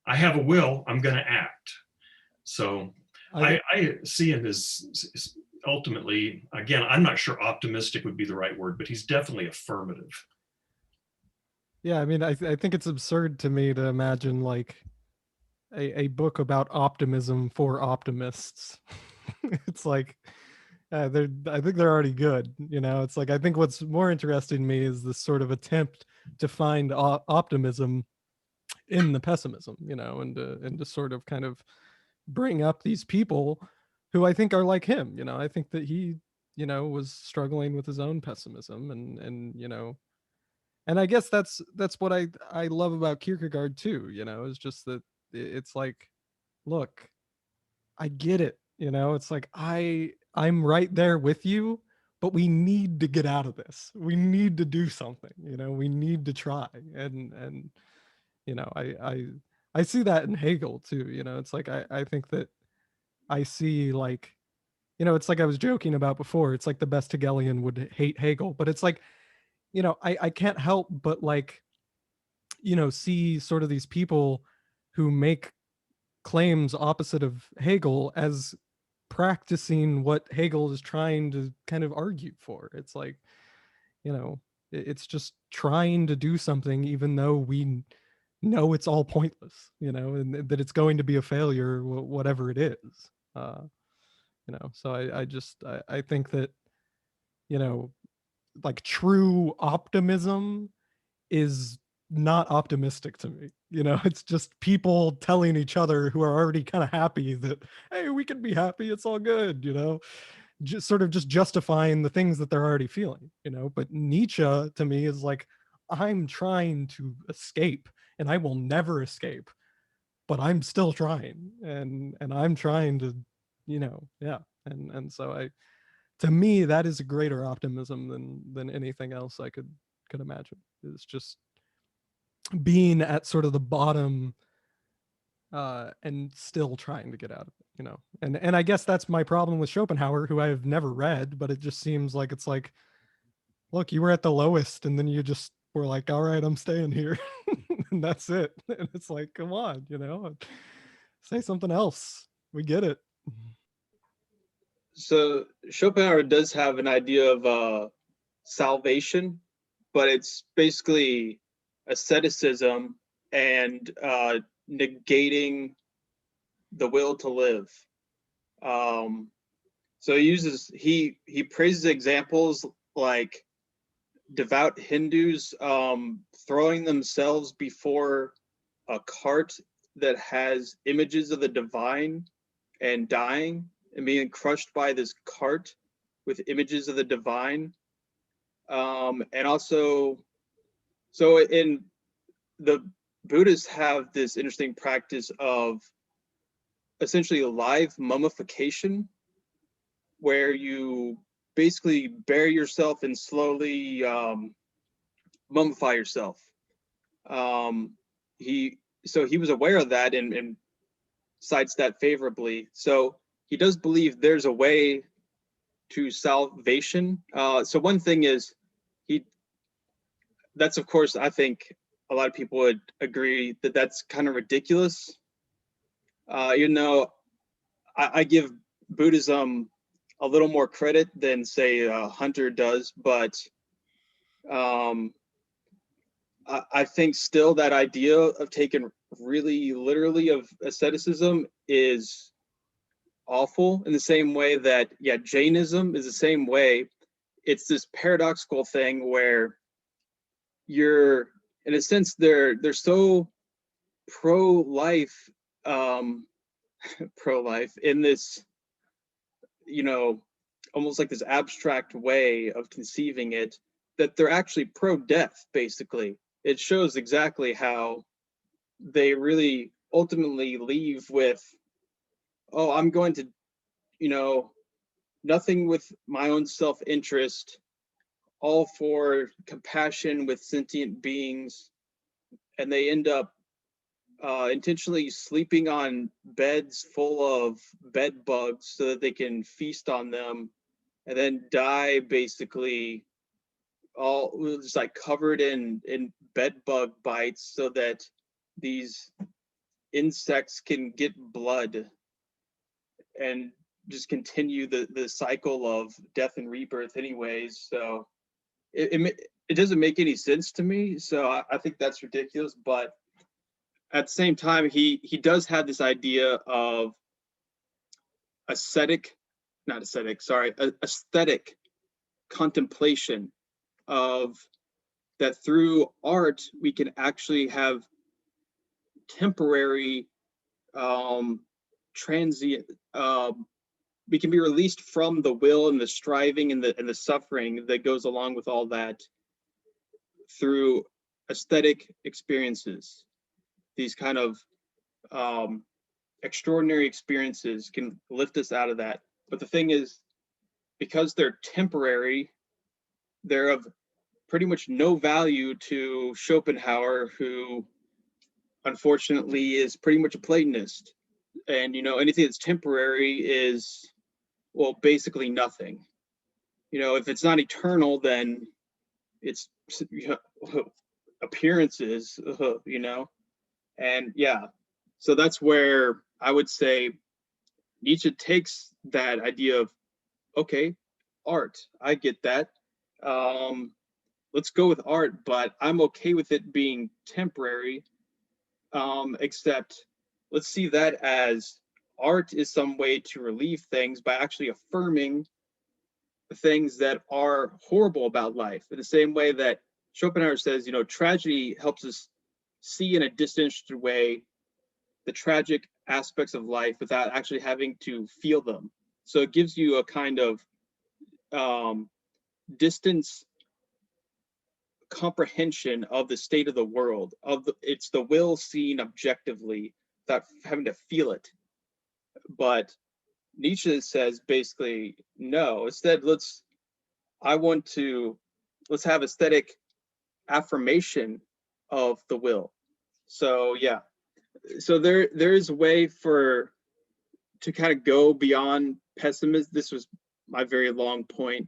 I have a will, I'm going to act. So I see him as ultimately, again, I'm not sure optimistic would be the right word, but he's definitely affirmative. Yeah, I think it's absurd to me to imagine a book about optimism for optimists. It's like, I think they're already good. It's like, I think what's more interesting to me is this sort of attempt to find optimism in the pessimism, and to sort of kind of bring up these people who I think are like him. I think that he, was struggling with his own pessimism, and I guess that's what I love about Kierkegaard too. Is just that it's like, look, get it. You know, it's like I'm right there with you, but we need to get out of this. We need to do something. You know, we need to try. And you know, I see that in Hegel too. You know, it's like I think that I see, like, you know, it's like I was joking about before. It's like the best Hegelian would hate Hegel, but it's like, you know, I can't help but, like, you know, see sort of these people who make claims opposite of Hegel as practicing what Hegel is trying to kind of argue for. It's like, you know, it's just trying to do something even though we know it's all pointless, you know, and that it's going to be a failure, whatever it is. You know, so I think that, you know, like, true optimism is not optimistic to me. You know, it's just people telling each other who are already kind of happy that, hey, we can be happy, it's all good, you know, just sort of just justifying the things that they're already feeling, you know. But Nietzsche to me is like, I'm trying to escape and I will never escape, but I'm still trying, and I'm trying to, you know, yeah. And so to me, that is a greater optimism than anything else I could imagine. It's just being at sort of the bottom, and still trying to get out of it, you know. And I guess that's my problem with Schopenhauer, who I have never read, but it just seems like it's like, look, you were at the lowest and then you just were like, all right, I'm staying here. And that's it. And it's like, come on, you know, say something else. We get it. So Schopenhauer does have an idea of salvation, but it's basically asceticism and negating the will to live. So he praises examples like devout Hindus throwing themselves before a cart that has images of the divine and dying and being crushed by this cart with images of the divine. And also, so in the Buddhists have this interesting practice of essentially live mummification, where you basically bury yourself and slowly mummify yourself. He was aware of that and cites that favorably. So he does believe there's a way to salvation. So one thing is, that's of course, I think a lot of people would agree that that's kind of ridiculous. Even though I give Buddhism a little more credit than, say, Hunter does, but I think still that idea of taking really literally of asceticism is awful, in the same way that, yeah, Jainism is the same way. It's this paradoxical thing where you're, in a sense, they're so pro-life, pro-life in this, you know, almost like this abstract way of conceiving it, that they're actually pro-death, basically. It shows exactly how they really ultimately leave with, oh, I'm going to, you know, nothing with my own self-interest, all for compassion with sentient beings. And they end up intentionally sleeping on beds full of bed bugs so that they can feast on them, and then die basically all just like covered in bed bug bites, so that these insects can get blood and just continue the cycle of death and rebirth anyways. So it doesn't make any sense to me. So I think that's ridiculous. But at the same time, he does have this idea of aesthetic contemplation, of that through art we can actually have temporary transient, we can be released from the will and the striving and the suffering that goes along with all that through aesthetic experiences, these kind of extraordinary experiences can lift us out of that. But the thing is, because they're temporary, they're of pretty much no value to Schopenhauer, who unfortunately is pretty much a Platonist. And, you know, anything that's temporary is, well, basically nothing. You know, if it's not eternal, then it's appearances, you know? And yeah, so that's where I would say Nietzsche takes that idea of, okay, art, I get that. Let's go with art, but I'm okay with it being temporary, except let's see that as art is some way to relieve things by actually affirming the things that are horrible about life. In the same way that Schopenhauer says, you know, tragedy helps us see in a disinterested way the tragic aspects of life without actually having to feel them. So it gives you a kind of distance comprehension of the state of the world, it's the will seen objectively without having to feel it. But Nietzsche says basically, no, instead let's have aesthetic affirmation of the will. So yeah, so there is a way to kind of go beyond pessimism. This was my very long point.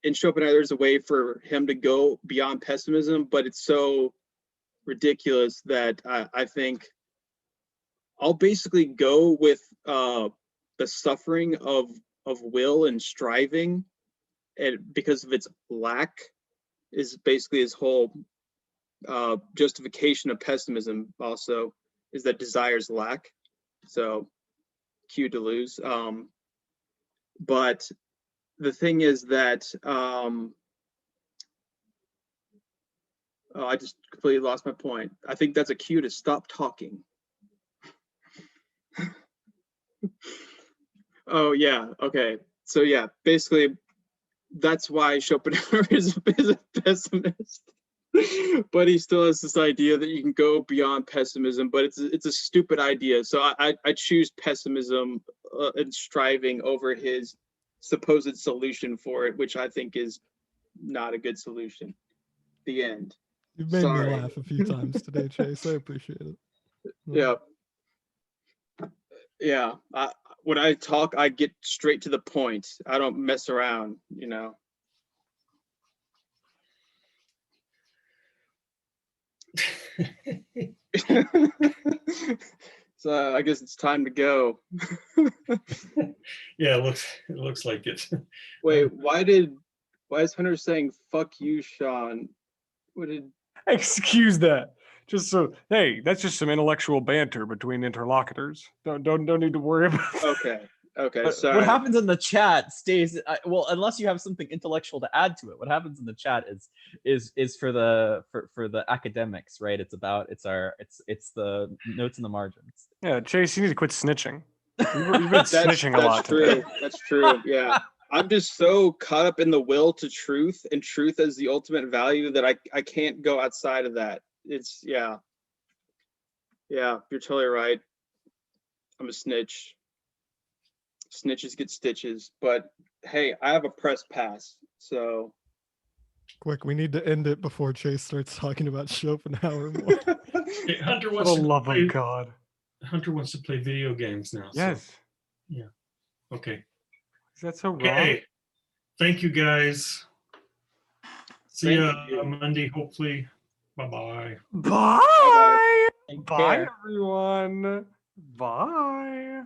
In Schopenhauer, there's a way for him to go beyond pessimism, but it's so ridiculous that I think I'll basically go with the suffering of will and striving, and because of its lack, is basically his whole justification of pessimism. Also, is that desires lack. So, cue to lose. But the thing is that oh, I just completely lost my point. I think that's a cue to stop talking. Oh yeah, okay. So yeah, basically that's why Schopenhauer is a pessimist. But he still has this idea that you can go beyond pessimism, but it's a stupid idea. So I choose pessimism and striving over his supposed solution for it, which I think is not a good solution. The end. You've made Sorry. me laugh a few times today, Chase. I appreciate it. Yeah. Yeah. When I talk, I get straight to the point. I don't mess around, you know. So I guess it's time to go. Yeah, it looks like it. Wait, why is Hunter saying fuck you, Sean? What did Excuse that. Just so, hey, that's just some intellectual banter between interlocutors. Don't need to worry about that. Okay, But sorry. what happens in the chat stays. Well, unless you have something intellectual to add to it, what happens in the chat is for the academics, right? It's the notes in the margins. Yeah, Chase, you need to quit snitching. You've been snitching a lot true. today. That's true. Yeah. I'm just so caught up in the will to truth and truth as the ultimate value that I can't go outside of that. It's yeah, you're totally right. I'm a snitch. Snitches get stitches. But hey, I have a press pass, so Quick, we need to end it before Chase starts talking about Schopenhauer more. Hey, Hunter For wants the to love play, of God. Hunter wants to play video games now. Yes. So, yeah. Okay. Is that so wrong? Okay. Thank you guys. See Thank you you. Monday, hopefully. Bye-bye. Bye. Take Bye, care. everyone. Bye.